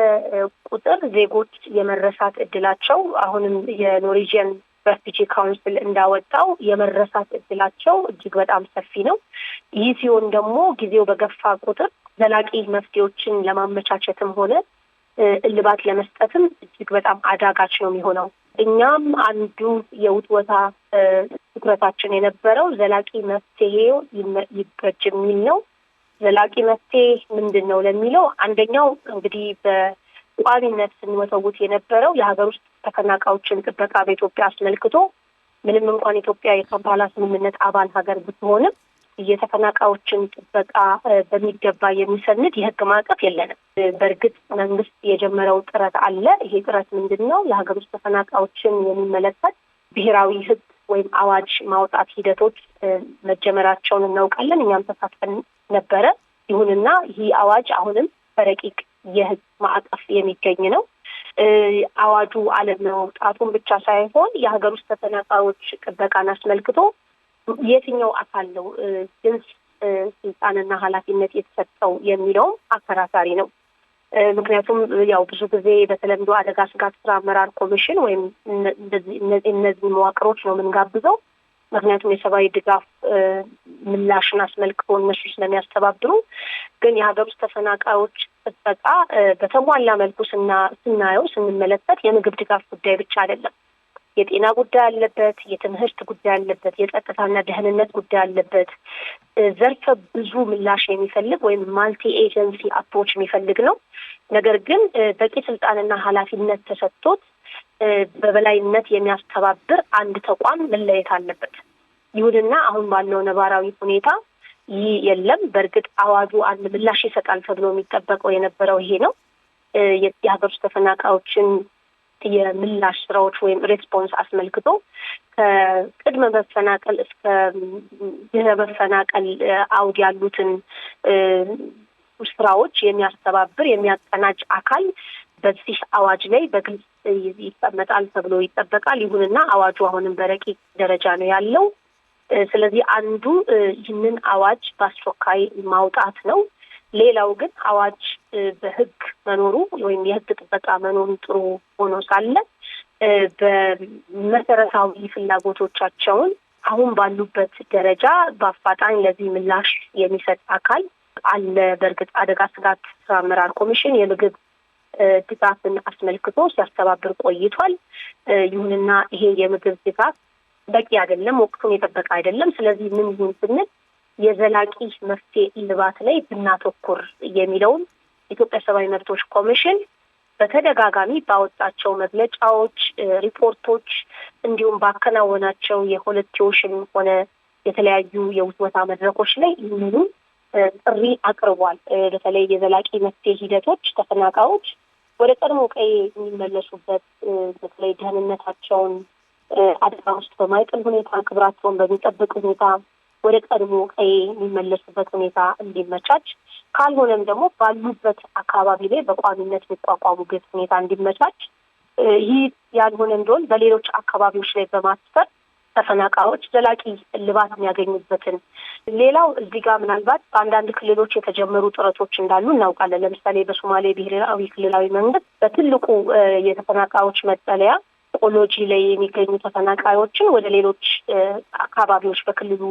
ቁጥር ዜጎች የመረሳት እድላቸው አሁንም የኖርዌጂያን ሬፊጂ ካውንስል እንዳወጣው የመረሳት እድላቸው እጅግ በጣም ሰፊ ነው። ይህ ሲሆን ደግሞ ጊዜው በገፋ ቁጥር ዘላቂ መፍትሄዎችን ለማመቻቸትም ሆነ እልባት ለመስጠትም እጅግ በጣም አዳጋች ነው የሚሆነው። እኛም አንዱ የውትወታ ትኩረታችን የነበረው ዘላቂ መፍትሄው ይበጅ የሚል ነው። ዘላቂ መፍትሄ ምንድን ነው ለሚለው አንደኛው እንግዲህ በቋሚነት ስንወተውት የነበረው የሀገር ውስጥ ተፈናቃዮችን ጥበቃ በኢትዮጵያ አስመልክቶ ምንም እንኳን ኢትዮጵያ የካምፓላ ስምምነት አባል ሀገር ብትሆንም የተፈናቃዮችን ጥበቃ በሚገባ የሚሰንድ የሕግ ማዕቀፍ የለንም። በእርግጥ መንግስት የጀመረው ጥረት አለ። ይሄ ጥረት ምንድን ነው? የሀገር ውስጥ ተፈናቃዮችን የሚመለከት ብሔራዊ ሕግ ወይም አዋጅ ማውጣት ሂደቶች መጀመራቸውን እናውቃለን። እኛም ተሳትፈን ነበረ። ይሁንና ይህ አዋጅ አሁንም በረቂቅ የሕግ ማዕቀፍ የሚገኝ ነው። አዋጁ አለመውጣቱን ብቻ ሳይሆን የሀገር ውስጥ ተፈናቃዮች ጥበቃን አስመልክቶ የትኛው አካል ነው ግልጽ ስልጣንና ኃላፊነት የተሰጠው የሚለውም አከራካሪ ነው። ምክንያቱም ያው ብዙ ጊዜ በተለምዶ አደጋ ስጋት ስራ አመራር ኮሚሽን ወይም እነዚህ መዋቅሮች ነው የምንጋብዘው። ምክንያቱም የሰብአዊ ድጋፍ ምላሽን አስመልክቶ እነሱ ስለሚያስተባብሩ። ግን የሀገር ውስጥ ተፈናቃዮች ጥበቃ በተሟላ መልኩ ስናየው ስንመለከት የምግብ ድጋፍ ጉዳይ ብቻ አይደለም። የጤና ጉዳይ አለበት፣ የትምህርት ጉዳይ አለበት፣ የጸጥታና ደህንነት ጉዳይ አለበት። ዘርፈ ብዙ ምላሽ የሚፈልግ ወይም ማልቲ ኤጀንሲ አፕሮች የሚፈልግ ነው። ነገር ግን በቂ ስልጣንና ኃላፊነት ተሰጥቶት በበላይነት የሚያስተባብር አንድ ተቋም መለየት አለበት። ይሁንና አሁን ባለው ነባራዊ ሁኔታ ይህ የለም። በእርግጥ አዋጁ አንድ ምላሽ ይሰጣል ተብሎ የሚጠበቀው የነበረው ይሄ ነው። የሀገር ውስጥ ተፈናቃዮችን የምላሽ ስራዎች ወይም ሬስፖንስ አስመልክቶ ከቅድመ መፈናቀል እስከ ድህረ መፈናቀል አውድ ያሉትን ስራዎች የሚያስተባብር የሚያቀናጅ አካል በዚህ አዋጅ ላይ በግልጽ ይቀመጣል ተብሎ ይጠበቃል። ይሁንና አዋጁ አሁንም በረቂቅ ደረጃ ነው ያለው። ስለዚህ አንዱ ይህንን አዋጅ በአስቸኳይ ማውጣት ነው። ሌላው ግን አዋጅ በሕግ መኖሩ ወይም የሕግ ጥበቃ መኖሩ ጥሩ ሆኖ ሳለ በመሰረታዊ ፍላጎቶቻቸውን አሁን ባሉበት ደረጃ በአፋጣኝ ለዚህ ምላሽ የሚሰጥ አካል አለ። በእርግጥ አደጋ ስጋት ስራ አመራር ኮሚሽን የምግብ ድጋፍን አስመልክቶ ሲያስተባብር ቆይቷል። ይሁንና ይሄ የምግብ ድጋፍ በቂ አይደለም፣ ወቅቱን የጠበቀ አይደለም። ስለዚህ ምን ይሁን ስንል የዘላቂ መፍትሄ እልባት ላይ ብናተኩር የሚለውን የኢትዮጵያ ሰብአዊ መብቶች ኮሚሽን በተደጋጋሚ ባወጣቸው መግለጫዎች፣ ሪፖርቶች እንዲሁም ባከናወናቸው የሁለትዮሽም ሆነ የተለያዩ የውትወታ መድረኮች ላይ ይህንኑ ጥሪ አቅርቧል። በተለይ የዘላቂ መፍትሄ ሂደቶች ተፈናቃዮች ወደ ቀድሞ ቀዬ የሚመለሱበት በተለይ ደህንነታቸውን አደጋ ውስጥ በማይጥል ሁኔታ ክብራቸውን በሚጠብቅ ሁኔታ ወደ ቀድሞ ቀዬ የሚመለሱበት ሁኔታ እንዲመቻች፣ ካልሆነም ደግሞ ባሉበት አካባቢ ላይ በቋሚነት የሚቋቋሙበት ሁኔታ እንዲመቻች፣ ይህ ያልሆነ እንደሆን በሌሎች አካባቢዎች ላይ በማስፈር ተፈናቃዮች ዘላቂ እልባት የሚያገኙበትን። ሌላው እዚህ ጋር ምናልባት በአንዳንድ ክልሎች የተጀመሩ ጥረቶች እንዳሉ እናውቃለን። ለምሳሌ በሶማሌ ብሔራዊ ክልላዊ መንግስት በትልቁ የተፈናቃዮች መጠለያ ቆሎጂ ላይ የሚገኙ ተፈናቃዮችን ወደ ሌሎች አካባቢዎች በክልሉ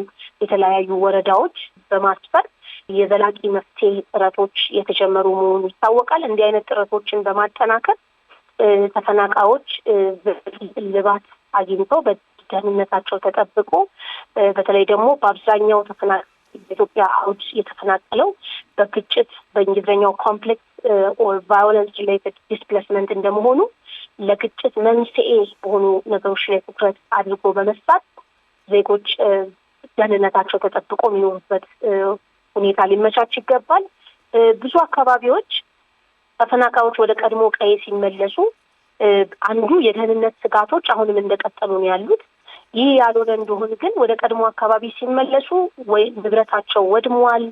የተለያዩ ወረዳዎች በማስፈር የዘላቂ መፍትሄ ጥረቶች የተጀመሩ መሆኑ ይታወቃል። እንዲህ አይነት ጥረቶችን በማጠናከር ተፈናቃዮች እልባት አግኝተው በደህንነታቸው ተጠብቆ በተለይ ደግሞ በአብዛኛው በኢትዮጵያ አውድ የተፈናቀለው በግጭት በእንግሊዝኛው ኮንፍሊክት ኦር ቫዮለንስ ሪሌትድ ዲስፕሌስመንት እንደመሆኑ ለግጭት መንስኤ በሆኑ ነገሮች ላይ ትኩረት አድርጎ በመስራት ዜጎች ደህንነታቸው ተጠብቆ የሚኖሩበት ሁኔታ ሊመቻች ይገባል። ብዙ አካባቢዎች ተፈናቃዮች ወደ ቀድሞ ቀዬ ሲመለሱ አንዱ የደህንነት ስጋቶች አሁንም እንደቀጠሉ ነው ያሉት። ይህ ያልሆነ እንደሆነ ግን ወደ ቀድሞ አካባቢ ሲመለሱ ወይ ንብረታቸው ወድሟል፣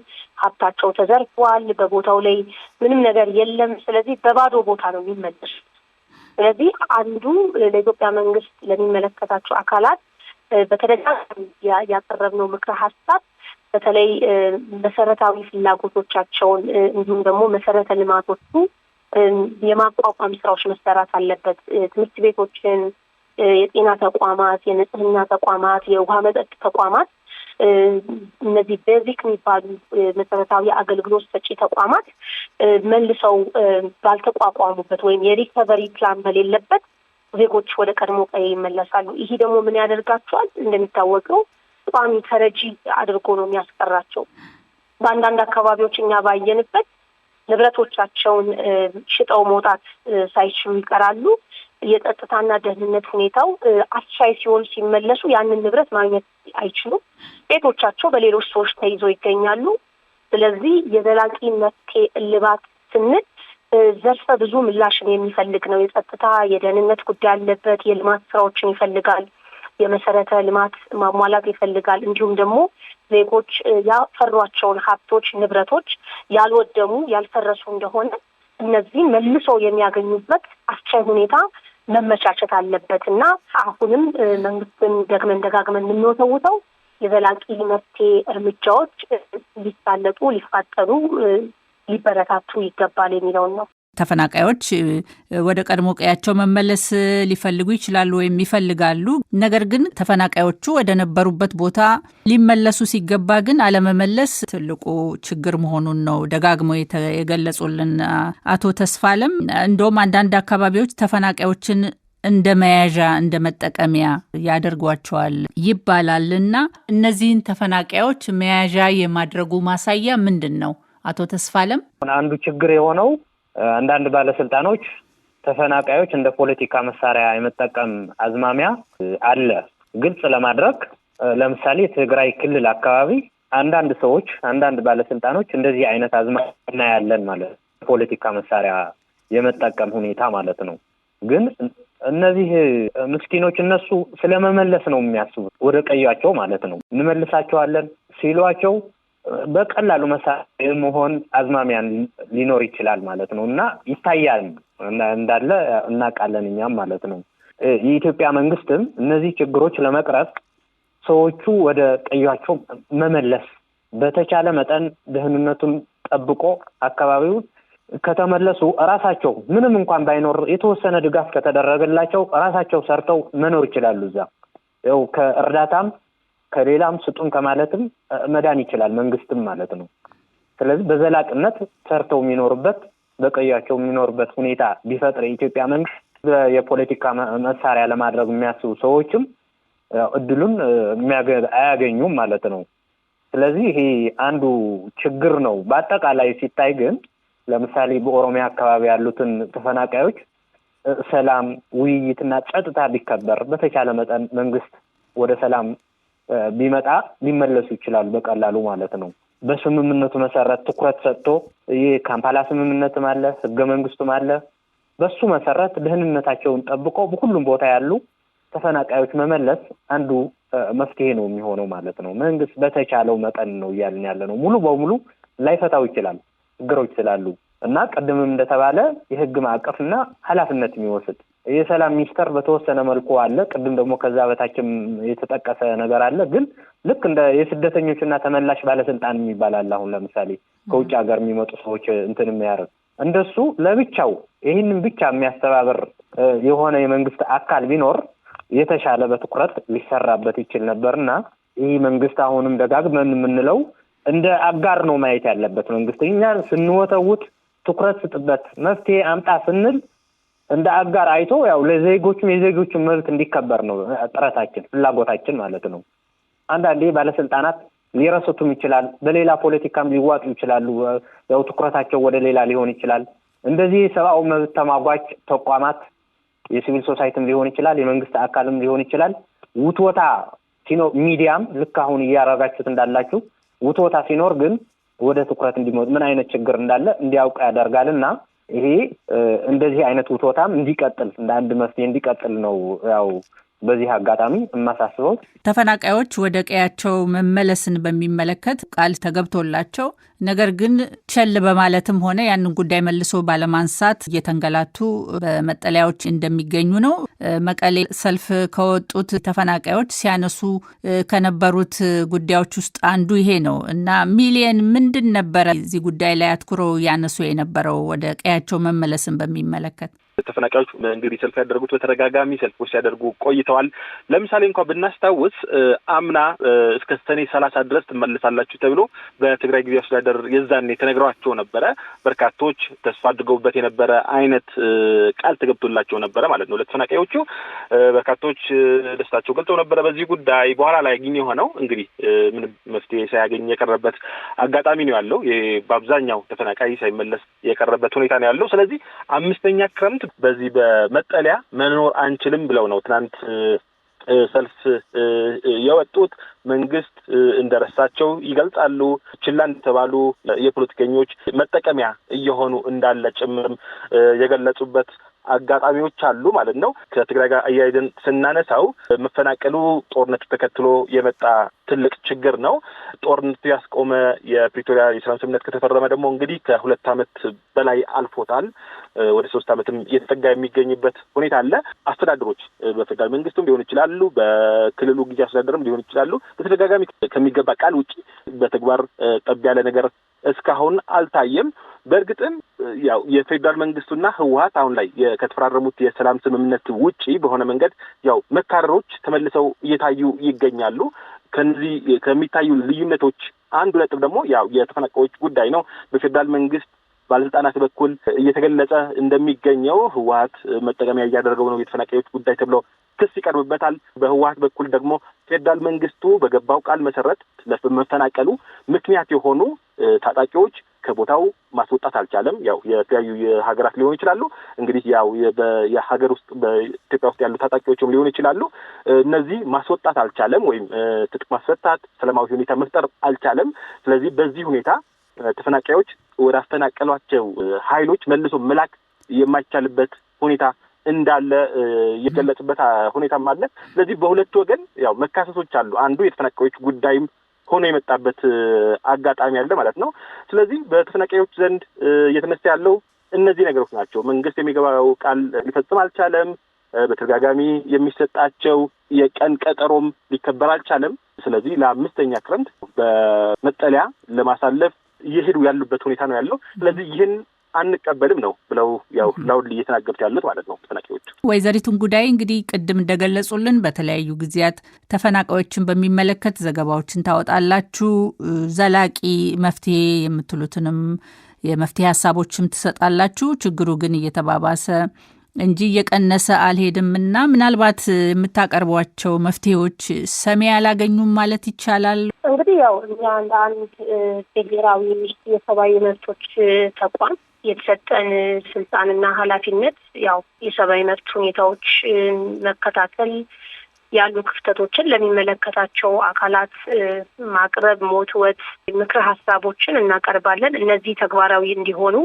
ሀብታቸው ተዘርፏል፣ በቦታው ላይ ምንም ነገር የለም። ስለዚህ በባዶ ቦታ ነው የሚመለሱ። ስለዚህ አንዱ ለኢትዮጵያ መንግስት ለሚመለከታቸው አካላት በተደጋጋሚ ያቀረብነው ምክረ ሀሳብ በተለይ መሰረታዊ ፍላጎቶቻቸውን እንዲሁም ደግሞ መሰረተ ልማቶቹ የማቋቋም ስራዎች መሰራት አለበት። ትምህርት ቤቶችን፣ የጤና ተቋማት፣ የንጽህና ተቋማት፣ የውሃ መጠጥ ተቋማት፣ እነዚህ ቤዚክ የሚባሉ መሰረታዊ አገልግሎት ሰጪ ተቋማት መልሰው ባልተቋቋሙበት ወይም የሪከቨሪ ፕላን በሌለበት ዜጎች ወደ ቀድሞ ቀዬ ይመለሳሉ። ይሄ ደግሞ ምን ያደርጋቸዋል? እንደሚታወቀው ቋሚ ተረጂ አድርጎ ነው የሚያስቀራቸው። በአንዳንድ አካባቢዎች እኛ ባየንበት ንብረቶቻቸውን ሽጠው መውጣት ሳይችሉ ይቀራሉ። የጸጥታና ደህንነት ሁኔታው አስቻይ ሲሆን ሲመለሱ ያንን ንብረት ማግኘት አይችሉም። ቤቶቻቸው በሌሎች ሰዎች ተይዘው ይገኛሉ። ስለዚህ የዘላቂ መፍትሄ እልባት ስንል ዘርፈ ብዙ ምላሽን የሚፈልግ ነው። የጸጥታ የደህንነት ጉዳይ አለበት። የልማት ስራዎችን ይፈልጋል። የመሰረተ ልማት ማሟላት ይፈልጋል። እንዲሁም ደግሞ ዜጎች ያፈሯቸውን ሀብቶች፣ ንብረቶች ያልወደሙ ያልፈረሱ እንደሆነ እነዚህን መልሰው የሚያገኙበት አስቻይ ሁኔታ መመቻቸት አለበት እና አሁንም መንግስትን ደጋግመን የምንወተውተው የዘላቂ መፍትሄ እርምጃዎች ሊሳለጡ፣ ሊፋጠኑ፣ ሊበረታቱ ይገባል የሚለውን ነው። ተፈናቃዮች ወደ ቀድሞ ቀያቸው መመለስ ሊፈልጉ ይችላሉ ወይም ይፈልጋሉ። ነገር ግን ተፈናቃዮቹ ወደ ነበሩበት ቦታ ሊመለሱ ሲገባ ግን አለመመለስ ትልቁ ችግር መሆኑን ነው ደጋግመው የገለጹልን አቶ ተስፋለም። እንደውም አንዳንድ አካባቢዎች ተፈናቃዮችን እንደ መያዣ እንደ መጠቀሚያ ያደርጓቸዋል ይባላልና እነዚህን ተፈናቃዮች መያዣ የማድረጉ ማሳያ ምንድን ነው? አቶ ተስፋለም፣ አንዱ ችግር የሆነው አንዳንድ ባለስልጣኖች ተፈናቃዮች እንደ ፖለቲካ መሳሪያ የመጠቀም አዝማሚያ አለ። ግልጽ ለማድረግ ለምሳሌ ትግራይ ክልል አካባቢ አንዳንድ ሰዎች፣ አንዳንድ ባለስልጣኖች እንደዚህ አይነት አዝማሚያ እናያለን ማለት ነው። ፖለቲካ መሳሪያ የመጠቀም ሁኔታ ማለት ነው። ግን እነዚህ ምስኪኖች እነሱ ስለመመለስ ነው የሚያስቡት፣ ወደ ቀያቸው ማለት ነው። እንመልሳቸዋለን ሲሏቸው በቀላሉ መሳሪያ መሆን አዝማሚያን ሊኖር ይችላል ማለት ነው እና ይታያል እንዳለ እናውቃለን እኛም ማለት ነው። የኢትዮጵያ መንግስትም እነዚህ ችግሮች ለመቅረፍ ሰዎቹ ወደ ቀያቸው መመለስ በተቻለ መጠን ደህንነቱን ጠብቆ አካባቢውን ከተመለሱ ራሳቸው ምንም እንኳን ባይኖር የተወሰነ ድጋፍ ከተደረገላቸው ራሳቸው ሰርተው መኖር ይችላሉ። እዛ ያው ከእርዳታም ከሌላም ስጡን ከማለትም መዳን ይችላል መንግስትም ማለት ነው። ስለዚህ በዘላቅነት ሰርተው የሚኖርበት በቀያቸው የሚኖርበት ሁኔታ ቢፈጥር የኢትዮጵያ መንግስት የፖለቲካ መሳሪያ ለማድረግ የሚያስቡ ሰዎችም እድሉን አያገኙም ማለት ነው። ስለዚህ ይሄ አንዱ ችግር ነው። በአጠቃላይ ሲታይ ግን ለምሳሌ በኦሮሚያ አካባቢ ያሉትን ተፈናቃዮች ሰላም፣ ውይይትና ጸጥታ ቢከበር በተቻለ መጠን መንግስት ወደ ሰላም ቢመጣ ሊመለሱ ይችላሉ በቀላሉ ማለት ነው። በስምምነቱ መሰረት ትኩረት ሰጥቶ የካምፓላ ስምምነትም አለ፣ ህገ መንግስቱም አለ። በሱ መሰረት ደህንነታቸውን ጠብቀው በሁሉም ቦታ ያሉ ተፈናቃዮች መመለስ አንዱ መፍትሄ ነው የሚሆነው ማለት ነው። መንግስት በተቻለው መጠን ነው እያልን ያለ ነው። ሙሉ በሙሉ ላይፈታው ይችላል ችግሮች ስላሉ እና ቀደምም እንደተባለ የህግ ማዕቀፍና ኃላፊነት የሚወስድ የሰላም ሚኒስተር በተወሰነ መልኩ አለ። ቀደም ደግሞ ከዛ በታችም የተጠቀሰ ነገር አለ። ግን ልክ እንደ የስደተኞችና ተመላሽ ባለስልጣን የሚባል አሁን ለምሳሌ ከውጭ ሀገር የሚመጡ ሰዎች እንትን የሚያደርግ እንደሱ ለብቻው ይህንን ብቻ የሚያስተባብር የሆነ የመንግስት አካል ቢኖር የተሻለ በትኩረት ሊሰራበት ይችል ነበርና ይህ መንግስት አሁንም ደጋግመን የምንለው እንደ አጋር ነው ማየት ያለበት። መንግስት እኛ ስንወተውት ትኩረት ስጥበት መፍትሄ አምጣ ስንል እንደ አጋር አይቶ ያው ለዜጎችም የዜጎችን መብት እንዲከበር ነው ጥረታችን፣ ፍላጎታችን ማለት ነው። አንዳንዴ ባለስልጣናት ሊረሱትም ይችላል፣ በሌላ ፖለቲካም ሊዋጡ ይችላሉ። ያው ትኩረታቸው ወደ ሌላ ሊሆን ይችላል። እንደዚህ ሰብአዊ መብት ተሟጋች ተቋማት የሲቪል ሶሳይቲም ሊሆን ይችላል የመንግስት አካልም ሊሆን ይችላል ውትወታ ሲኖር ሚዲያም ልክ አሁን እያረጋችሁት እንዳላችሁ ውትወታ ሲኖር ግን ወደ ትኩረት እንዲመጡ ምን አይነት ችግር እንዳለ እንዲያውቁ ያደርጋልና ይሄ እንደዚህ አይነት ውትወታም እንዲቀጥል እንደ አንድ መፍትሄ እንዲቀጥል ነው ያው በዚህ አጋጣሚ ማሳስበው። ተፈናቃዮች ወደ ቀያቸው መመለስን በሚመለከት ቃል ተገብቶላቸው ነገር ግን ቸል በማለትም ሆነ ያንን ጉዳይ መልሶ ባለማንሳት እየተንገላቱ በመጠለያዎች እንደሚገኙ ነው። መቀሌ ሰልፍ ከወጡት ተፈናቃዮች ሲያነሱ ከነበሩት ጉዳዮች ውስጥ አንዱ ይሄ ነው እና ሚሊየን ምንድን ነበረ እዚህ ጉዳይ ላይ አትኩረው ያነሱ የነበረው ወደ ቀያቸው መመለስን በሚመለከት? ተፈናቃዮች እንግዲህ ሰልፍ ያደረጉት በተደጋጋሚ ሰልፎች ሲያደርጉ ቆይተዋል። ለምሳሌ እንኳን ብናስታውስ አምና እስከ ሰኔ 30 ድረስ ትመለሳላችሁ ተብሎ በትግራይ ጊዜያዊ አስተዳደር የዛኔ ተነግሯቸው ነበረ። በርካቶች ተስፋ አድርገውበት የነበረ አይነት ቃል ተገብቶላቸው ነበረ ማለት ነው ለተፈናቃዮቹ። በርካቶች ደስታቸው ገልጸው ነበረ በዚህ ጉዳይ። በኋላ ላይ ግን የሆነው እንግዲህ ምንም መፍትሄ ሳያገኝ የቀረበት አጋጣሚ ነው ያለው። በአብዛኛው ተፈናቃይ ሳይመለስ የቀረበት ሁኔታ ነው ያለው። ስለዚህ አምስተኛ ክረምት በዚህ በመጠለያ መኖር አንችልም ብለው ነው ትናንት ሰልፍ የወጡት። መንግስት እንደረሳቸው ይገልጻሉ። ችላ እንደተባሉ የፖለቲከኞች መጠቀሚያ እየሆኑ እንዳለ ጭምርም የገለጹበት አጋጣሚዎች አሉ ማለት ነው። ከትግራይ ጋር አያይዘን ስናነሳው መፈናቀሉ ጦርነቱ ተከትሎ የመጣ ትልቅ ችግር ነው። ጦርነቱ ያስቆመ የፕሪቶሪያ የሰላም ስምምነት ከተፈረመ ደግሞ እንግዲህ ከ2 ዓመት በላይ አልፎታል። ወደ 3 ዓመትም እየተጠጋ የሚገኝበት ሁኔታ አለ። አስተዳደሮች በፌደራል መንግስቱም ሊሆን ይችላሉ፣ በክልሉ ጊዜያዊ አስተዳደርም ሊሆን ይችላሉ። በተደጋጋሚ ከሚገባ ቃል ውጪ በተግባር ጠብ ያለ ነገር እስካሁን አልታየም። በእርግጥም ያው የፌደራል መንግስቱና ህወሓት አሁን ላይ ከተፈራረሙት የሰላም ስምምነት ውጪ በሆነ መንገድ ያው መካረሮች ተመልሰው እየታዩ ይገኛሉ። ከነዚህ ከሚታዩ ልዩነቶች አንዱ ነጥብ ደግሞ ያው የተፈናቃዮች ጉዳይ ነው። በፌደራል መንግስት ባለስልጣናት በኩል እየተገለጸ እንደሚገኘው ህወሓት መጠቀሚያ እያደረገው ነው የተፈናቃዮች ጉዳይ ተብሎ ክስ ይቀርብበታል። በህወሓት በኩል ደግሞ ፌደራል መንግስቱ በገባው ቃል መሰረት ለመፈናቀሉ ምክንያት የሆኑ ታጣቂዎች ከቦታው ማስወጣት አልቻለም። ያው የተለያዩ የሀገራት ሊሆኑ ይችላሉ። እንግዲህ ያው የሀገር ውስጥ በኢትዮጵያ ውስጥ ያሉ ታጣቂዎችም ሊሆኑ ይችላሉ። እነዚህ ማስወጣት አልቻለም ወይም ትጥቅ ማስፈታት ሰላማዊ ሁኔታ መፍጠር አልቻለም። ስለዚህ በዚህ ሁኔታ ተፈናቃዮች ወደ አፈናቀሏቸው ኃይሎች መልሶ መላክ የማይቻልበት ሁኔታ እንዳለ የገለጽበት ሁኔታም አለ። ስለዚህ በሁለት ወገን ያው መካሰሶች አሉ። አንዱ የተፈናቃዮች ጉዳይም ሆኖ የመጣበት አጋጣሚ አለ ማለት ነው። ስለዚህ በተፈናቃዮች ዘንድ እየተነሳ ያለው እነዚህ ነገሮች ናቸው። መንግስት የሚገባው ቃል ሊፈጽም አልቻለም። በተደጋጋሚ የሚሰጣቸው የቀን ቀጠሮም ሊከበር አልቻለም። ስለዚህ ለአምስተኛ ክረምት በመጠለያ ለማሳለፍ እየሄዱ ያሉበት ሁኔታ ነው ያለው። ስለዚህ ይህን አንቀበልም ነው ብለው ያው ላውድ እየተናገሩት ያሉት ማለት ነው ተፈናቃዮቹ። ወይዘሪቱን ጉዳይ እንግዲህ ቅድም እንደገለጹልን በተለያዩ ጊዜያት ተፈናቃዮችን በሚመለከት ዘገባዎችን ታወጣላችሁ። ዘላቂ መፍትሄ የምትሉትንም የመፍትሄ ሀሳቦችም ትሰጣላችሁ። ችግሩ ግን እየተባባሰ እንጂ እየቀነሰ አልሄድምና ምናልባት የምታቀርቧቸው መፍትሄዎች ሰሚ አላገኙም ማለት ይቻላል። እንግዲህ ያው እኛ እንደ አንድ ብሔራዊ የሰብአዊ መብቶች ተቋም የተሰጠን ስልጣንና ኃላፊነት ያው የሰብአዊ መብት ሁኔታዎች መከታተል፣ ያሉ ክፍተቶችን ለሚመለከታቸው አካላት ማቅረብ፣ ሞትወት ምክረ ሀሳቦችን እናቀርባለን። እነዚህ ተግባራዊ እንዲሆኑ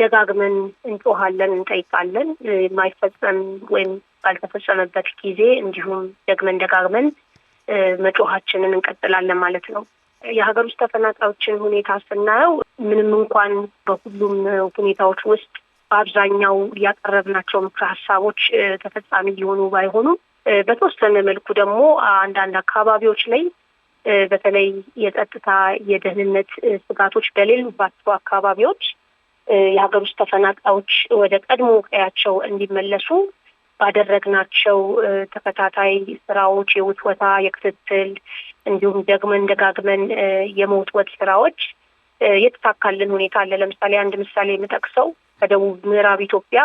ደጋግመን እንጮሃለን፣ እንጠይቃለን። የማይፈጸም ወይም ባልተፈጸመበት ጊዜ እንዲሁም ደጋግመን መጮሃችንን እንቀጥላለን ማለት ነው። የሀገር ውስጥ ተፈናቃዮችን ሁኔታ ስናየው ምንም እንኳን በሁሉም ሁኔታዎች ውስጥ በአብዛኛው ያቀረብናቸው ምክረ ሀሳቦች ተፈጻሚ ሊሆኑ ባይሆኑም በተወሰነ መልኩ ደግሞ አንዳንድ አካባቢዎች ላይ በተለይ የጸጥታ የደህንነት ስጋቶች በሌሉባቸው አካባቢዎች የሀገር ውስጥ ተፈናቃዮች ወደ ቀድሞ ቀያቸው እንዲመለሱ ባደረግናቸው ተከታታይ ስራዎች የውትወታ የክትትል እንዲሁም ደጋግመን የመውትወት ስራዎች የተሳካልን ሁኔታ አለ። ለምሳሌ አንድ ምሳሌ የምጠቅሰው ከደቡብ ምዕራብ ኢትዮጵያ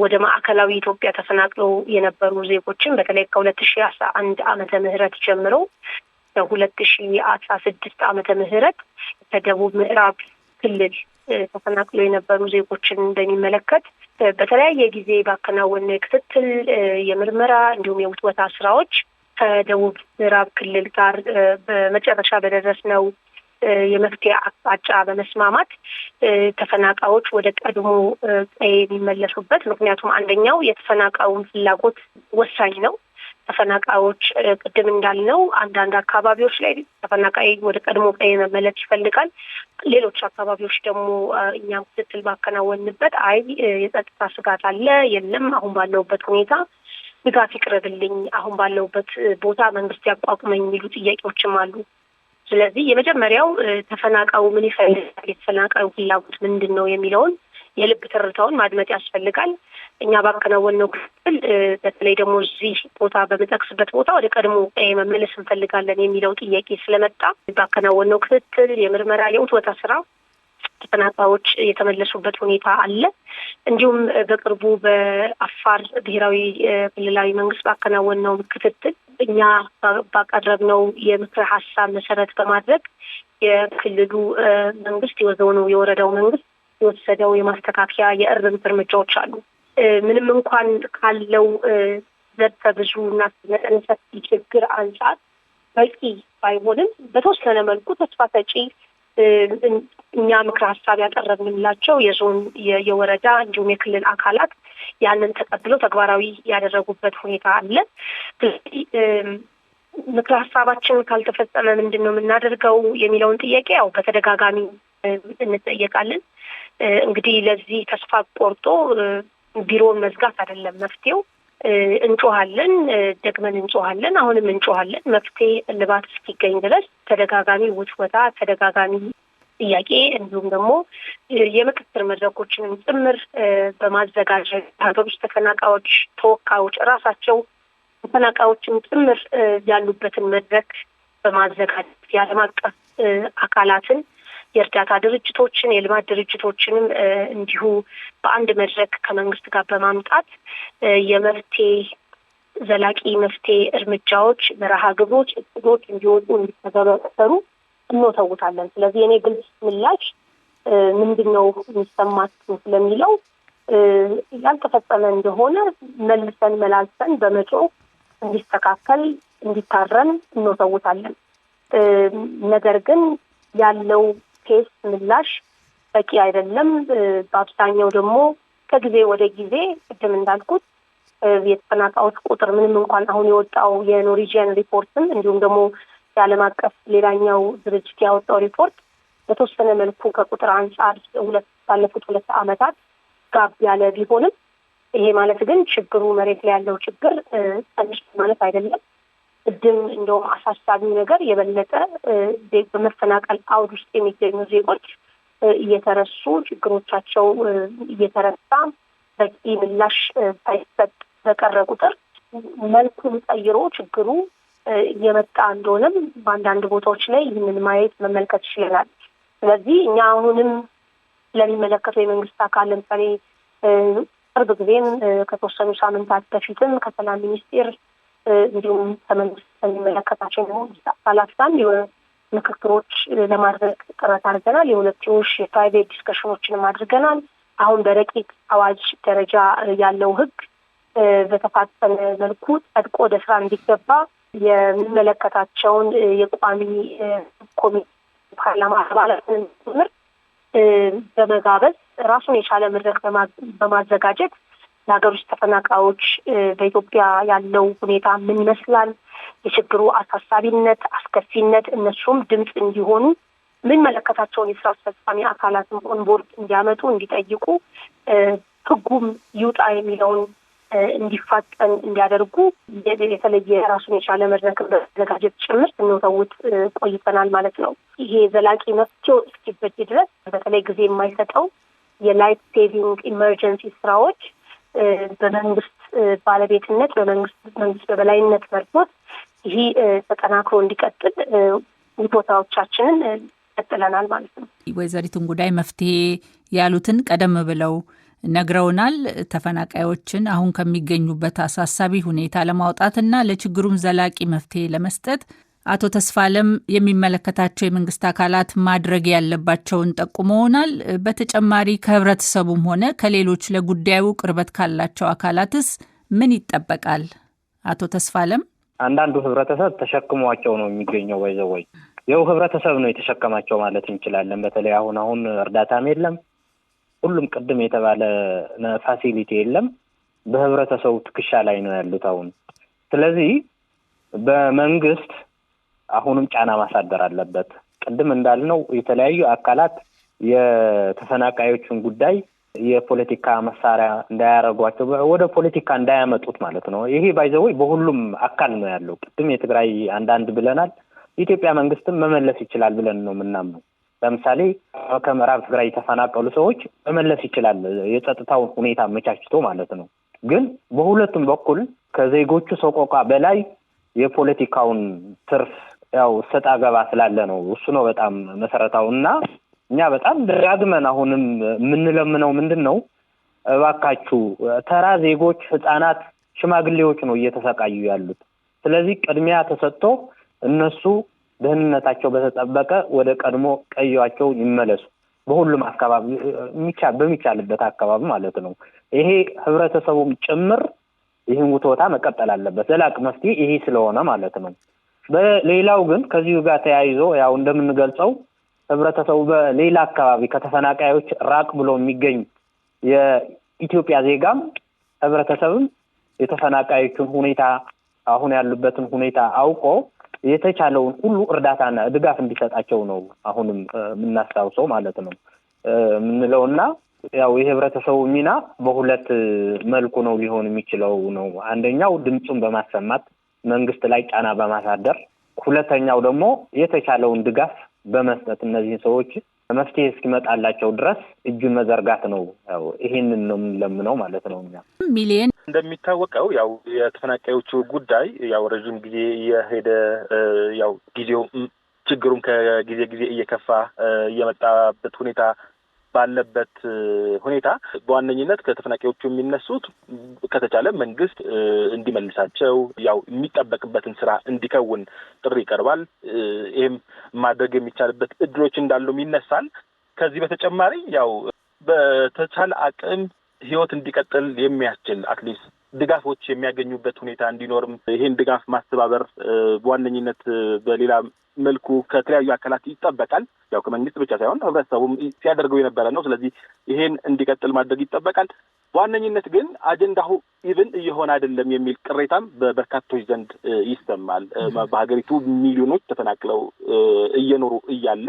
ወደ ማዕከላዊ ኢትዮጵያ ተፈናቅለው የነበሩ ዜጎችን በተለይ ከ2011 ዓመተ ምህረት ጀምሮ ከ2016 ዓመተ ምህረት ከደቡብ ምዕራብ ክልል ተፈናቅለው የነበሩ ዜጎችን በሚመለከት በተለያየ ጊዜ ባከናወነ ክትትል፣ የምርመራ እንዲሁም የውትወታ ስራዎች ከደቡብ ምዕራብ ክልል ጋር በመጨረሻ በደረስነው የመፍትሄ አቅጣጫ በመስማማት ተፈናቃዮች ወደ ቀድሞ ቀዬ የሚመለሱበት፣ ምክንያቱም አንደኛው የተፈናቃዩን ፍላጎት ወሳኝ ነው። ተፈናቃዮች ቅድም እንዳልነው አንዳንድ አካባቢዎች ላይ ተፈናቃይ ወደ ቀድሞ ቀዬ መመለስ ይፈልጋል። ሌሎች አካባቢዎች ደግሞ እኛም ክትትል ባከናወንበት የጸጥታ ስጋት አለ፣ የለም አሁን ባለውበት ሁኔታ ድጋፍ ይቅረብልኝ፣ አሁን ባለውበት ቦታ መንግስት ያቋቁመኝ የሚሉ ጥያቄዎችም አሉ። ስለዚህ የመጀመሪያው ተፈናቃዩ ምን ይፈልጋል፣ የተፈናቃዩ ፍላጎት ምንድን ነው የሚለውን የልብ ትርታውን ማድመጥ ያስፈልጋል። እኛ ባከናወንነው ክትትል በተለይ ደግሞ እዚህ ቦታ በምጠቅስበት ቦታ ወደ ቀድሞ ቀዬ መመለስ እንፈልጋለን የሚለው ጥያቄ ስለመጣ ባከናወንነው ክትትል፣ የምርመራ የውትወታ ስራ ተፈናቃዮች የተመለሱበት ሁኔታ አለ። እንዲሁም በቅርቡ በአፋር ብሔራዊ ክልላዊ መንግስት ባከናወንነው ክትትል እኛ ባቀረብነው የምክር ሀሳብ መሰረት በማድረግ የክልሉ መንግስት የወረዳው መንግስት የወሰደው የማስተካከያ የእርምት እርምጃዎች አሉ። ምንም እንኳን ካለው ዘርፈ ብዙ እና መጠነ ሰፊ ችግር አንጻር በቂ ባይሆንም በተወሰነ መልኩ ተስፋ ሰጪ እኛ ምክር ሀሳብ ያቀረብንላቸው የዞን የወረዳ እንዲሁም የክልል አካላት ያንን ተቀብለው ተግባራዊ ያደረጉበት ሁኔታ አለ። ስለዚህ ምክር ሀሳባችን ካልተፈጸመ ምንድን ነው የምናደርገው የሚለውን ጥያቄ በተደጋጋሚ እንጠየቃለን። እንግዲህ ለዚህ ተስፋ ቆርጦ ቢሮውን መዝጋት አይደለም መፍትሄው። እንጮሃለን፣ ደግመን እንጮሃለን፣ አሁንም እንጮሃለን። መፍትሄ እልባት እስኪገኝ ድረስ ተደጋጋሚ ውትወታ፣ ተደጋጋሚ ጥያቄ እንዲሁም ደግሞ የምክክር መድረኮችንም ጭምር በማዘጋጀት ሀገር ውስጥ ተፈናቃዮች ተወካዮች ራሳቸው ተፈናቃዮችን ጭምር ያሉበትን መድረክ በማዘጋጀት የዓለም አቀፍ አካላትን የእርዳታ ድርጅቶችን የልማት ድርጅቶችንም እንዲሁ በአንድ መድረክ ከመንግስት ጋር በማምጣት ዘላቂ መፍትሄ እርምጃዎች፣ መርሃ ግብሮች፣ እቅዶች እንዲወጡ እንዲተገበሩ እንወተውታለን። ስለዚህ እኔ ግልጽ ምላሽ ምንድነው የሚሰማችሁ ስለሚለው ያልተፈጸመ እንደሆነ መልሰን መላልሰን በመጮህ እንዲስተካከል እንዲታረም እንወተውታለን። ነገር ግን ያለው ኬስ ምላሽ በቂ አይደለም። በአብዛኛው ደግሞ ከጊዜ ወደ ጊዜ ቅድም እንዳልኩት የተፈናቃዮች ቁጥር ምንም እንኳን አሁን የወጣው የኖርዌጂያን ሪፖርትም እንዲሁም ደግሞ የዓለም አቀፍ ሌላኛው ድርጅት ያወጣው ሪፖርት በተወሰነ መልኩ ከቁጥር አንጻር ባለፉት 2 ዓመታት ጋብ ያለ ቢሆንም ይሄ ማለት ግን ችግሩ መሬት ላይ ያለው ችግር ትንሽ ማለት አይደለም። ቅድም እንደውም አሳሳቢው ነገር የበለጠ በመፈናቀል አውድ ውስጥ የሚገኙ ዜጎች እየተረሱ ችግሮቻቸው እየተረሳ በቂ ምላሽ ሳይሰጥ በቀረ ቁጥር መልኩን ቀይሮ ችግሩ እየመጣ እንደሆነም በአንዳንድ ቦታዎች ላይ ይህንን ማየት መመልከት ይችላል። ስለዚህ እኛ አሁንም ለሚመለከተው የመንግስት አካል ለምሳሌ ቅርብ ጊዜም ከተወሰኑ ሳምንታት በፊትም ከሰላም ሚኒስቴር እንዲሁም ከመንግስት ከሚመለከታቸው አካላት ጋር ምክክሮች ለማድረግ ጥረት አድርገናል። የሁለትዮሽ የፕራይቬት ዲስከሽኖችንም አድርገናል። አሁን በረቂቅ አዋጅ ደረጃ ያለው ህግ በተፋጠነ መልኩ ጸድቆ ወደ ስራ እንዲገባ የሚመለከታቸውን የቋሚ ኮሚቴ ፓርላማ አባላትን ጭምር በመጋበዝ ራሱን የቻለ መድረክ በማዘጋጀት ለሀገር ውስጥ ተፈናቃዮች በኢትዮጵያ ያለው ሁኔታ ምን ይመስላል፣ የችግሩ አሳሳቢነት፣ አስከፊነት እነሱም ድምፅ እንዲሆኑ የሚመለከታቸውን የስራ አስፈጻሚ አካላትን ኦንቦርድ እንዲያመጡ እንዲጠይቁ ህጉም ይውጣ የሚለውን እንዲፋጠን እንዲያደርጉ የተለየ ራሱን የቻለ መድረክ በማዘጋጀት ጭምር እንወተውት ቆይተናል ማለት ነው። ይሄ ዘላቂ መፍትሄው እስኪበጅ ድረስ በተለይ ጊዜ የማይሰጠው የላይፍ ሴቪንግ ኢመርጀንሲ ስራዎች በመንግስት ባለቤትነት መንግስት በበላይነት መርቶት ይሄ ተጠናክሮ እንዲቀጥል ውቶታዎቻችንን ቀጥለናል ማለት ነው። ወይዘሪት እንጉዳይ መፍትሄ ያሉትን ቀደም ብለው ነግረውናል። ተፈናቃዮችን አሁን ከሚገኙበት አሳሳቢ ሁኔታ ለማውጣትና ለችግሩም ዘላቂ መፍትሄ ለመስጠት አቶ ተስፋለም የሚመለከታቸው የመንግስት አካላት ማድረግ ያለባቸውን ጠቁመውናል። በተጨማሪ ከህብረተሰቡም ሆነ ከሌሎች ለጉዳዩ ቅርበት ካላቸው አካላትስ ምን ይጠበቃል? አቶ ተስፋለም አንዳንዱ ህብረተሰብ ተሸክሟቸው ነው የሚገኘው። ወይዘወይ የው ህብረተሰብ ነው የተሸከማቸው ማለት እንችላለን። በተለይ አሁን እርዳታም የለም፣ ሁሉም ቅድም የተባለ ፋሲሊቲ የለም፣ በህብረተሰቡ ትከሻ ላይ ነው ያሉት አሁን። ስለዚህ በመንግስት አሁንም ጫና ማሳደር አለበት። ቅድም እንዳልነው የተለያዩ አካላት የተፈናቃዮችን ጉዳይ የፖለቲካ መሳሪያ እንዳያረጓቸው፣ ወደ ፖለቲካ እንዳያመጡት ማለት ነው። ይሄ ባይዘው በሁሉም አካል ነው ያለው። ቅድም የትግራይ አንዳንድ ብለናል። የኢትዮጵያ መንግስትም መመለስ ይችላል ብለን ነው የምናምነው። ለምሳሌ ከምዕራብ ትግራይ የተፈናቀሉ ሰዎች መመለስ ይችላል የጸጥታውን ሁኔታ መቻችቶ ማለት ነው። ግን በሁለቱም በኩል ከዜጎቹ ሰቆቃ በላይ የፖለቲካውን ትርፍ ያው ሰጣ ገባ ስላለ ነው። እሱ ነው በጣም መሰረታውና እኛ በጣም ደጋግመን አሁንም የምንለምነው ምንድነው፣ እባካችሁ ተራ ዜጎች፣ ህፃናት፣ ሽማግሌዎች ነው እየተሰቃዩ ያሉት። ስለዚህ ቅድሚያ ተሰጥቶ እነሱ ደህንነታቸው በተጠበቀ ወደ ቀድሞ ቀያቸው ይመለሱ። በሁሉም አካባቢ በሚቻልበት አካባቢ ማለት ነው። ይሄ ህብረተሰቡም ጭምር ይህን ውቶታ መቀጠል አለበት። ዘላቂ መፍትሄ ይሄ ስለሆነ ማለት ነው። በሌላው ግን ከዚሁ ጋር ተያይዞ ያው እንደምንገልጸው ህብረተሰቡ በሌላ አካባቢ ከተፈናቃዮች ራቅ ብሎ የሚገኝ የኢትዮጵያ ዜጋም ህብረተሰብም የተፈናቃዮችን ሁኔታ አሁን ያሉበትን ሁኔታ አውቆ የተቻለውን ሁሉ እርዳታና ድጋፍ እንዲሰጣቸው ነው አሁንም የምናስታውሰው ማለት ነው ምንለውና ያው የህብረተሰቡ ሚና በሁለት መልኩ ነው ሊሆን የሚችለው ነው። አንደኛው ድምጹን በማሰማት መንግስት ላይ ጫና በማሳደር፣ ሁለተኛው ደግሞ የተቻለውን ድጋፍ በመስጠት እነዚህ ሰዎች መፍትሄ እስኪመጣላቸው ድረስ እጁን መዘርጋት ነው። ያው ይሄንን ነው የምንለምነው ማለት ነው። እኛ ሚሊየን እንደሚታወቀው ያው የተፈናቃዮቹ ጉዳይ ያው ረጅም ጊዜ የሄደ ያው ጊዜው ችግሩም ከጊዜ ጊዜ እየከፋ የመጣበት ሁኔታ ባለበት ሁኔታ በዋነኝነት ከተፈናቃዮቹ የሚነሱት ከተቻለ መንግስት እንዲመልሳቸው ያው የሚጠበቅበትን ስራ እንዲከውን ጥሪ ይቀርባል። ይሄም ማድረግ የሚቻልበት እድሎች እንዳሉም ይነሳል። ከዚህ በተጨማሪ ያው በተቻለ አቅም ህይወት እንዲቀጥል የሚያስችል አትሊስት ድጋፎች የሚያገኙበት ሁኔታ እንዲኖርም ይሄን ድጋፍ ማስተባበር በዋነኝነት በሌላ መልኩ ከተለያዩ አካላት ይጠበቃል። ያው ከመንግስት ብቻ ሳይሆን ህብረተሰቡም ሲያደርገው የነበረ ነው። ስለዚህ ይሄን እንዲቀጥል ማድረግ ይጠበቃል። በዋነኝነት ግን አጀንዳው ኢቭን እየሆነ አይደለም የሚል ቅሬታም በበርካቶች ዘንድ ይሰማል። በሀገሪቱ ሚሊዮኖች ተፈናቅለው እየኖሩ እያለ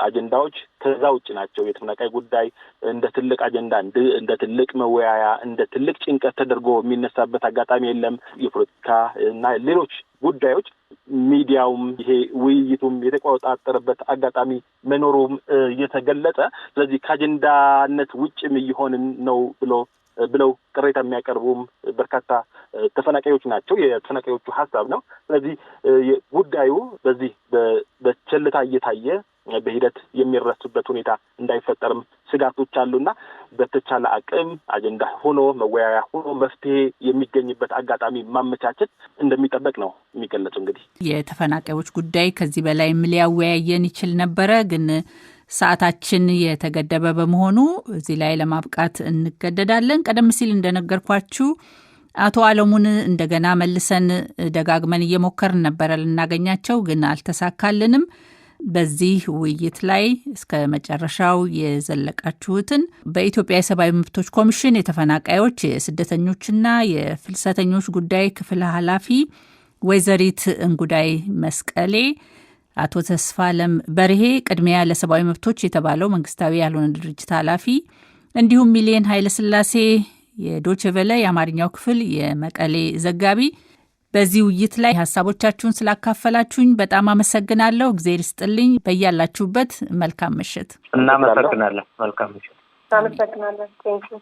አጀንዳዎች ከዛ ውጭ ናቸው። የተፈናቃይ ጉዳይ እንደ ትልቅ አጀንዳ፣ እንደ ትልቅ መወያያ፣ እንደ ትልቅ ጭንቀት ተደርጎ የሚነሳበት አጋጣሚ የለም። የፖለቲካ እና ሌሎች ጉዳዮች ሚዲያውም ይሄ ውይይቱም የተቆጣጠረበት አጋጣሚ መኖሩም እየተገለጸ ስለዚህ ከአጀንዳነት ውጭም እየሆንን ነው ብለው ቅሬታ የሚያቀርቡም በርካታ ተፈናቃዮች ናቸው። የተፈናቃዮቹ ሀሳብ ነው። ስለዚህ ጉዳዩ በዚህ በቸልታ እየታየ በሂደት የሚረሱበት ሁኔታ እንዳይፈጠርም ስጋቶች አሉና በተቻለ አቅም አጀንዳ ሆኖ መወያያ ሆኖ መፍትሄ የሚገኝበት አጋጣሚ ማመቻቸት እንደሚጠበቅ ነው የሚገለጹ። እንግዲህ የተፈናቃዮች ጉዳይ ከዚህ በላይ ሊያወያየን ይችል ነበረ፣ ግን ሰዓታችን የተገደበ በመሆኑ እዚህ ላይ ለማብቃት እንገደዳለን። ቀደም ሲል እንደነገርኳችሁ አቶ አለሙን እንደገና መልሰን ደጋግመን እየሞከርን ነበረ ልናገኛቸው፣ ግን አልተሳካልንም። በዚህ ውይይት ላይ እስከ መጨረሻው የዘለቃችሁትን በኢትዮጵያ የሰብአዊ መብቶች ኮሚሽን የተፈናቃዮች የስደተኞችና የፍልሰተኞች ጉዳይ ክፍል ኃላፊ ወይዘሪት እንጉዳይ መስቀሌ፣ አቶ ተስፋለም በርሄ ቅድሚያ ለሰብአዊ መብቶች የተባለው መንግስታዊ ያልሆነ ድርጅት ኃላፊ፣ እንዲሁም ሚሊየን ኃይለስላሴ የዶቼ ቬለ የአማርኛው ክፍል የመቀሌ ዘጋቢ በዚህ ውይይት ላይ ሀሳቦቻችሁን ስላካፈላችሁኝ በጣም አመሰግናለሁ። እግዚአብሔር ይስጥልኝ። በያላችሁበት መልካም ምሽት። እናመሰግናለን። መልካም ምሽት። አመሰግናለሁ። ቴንኪው።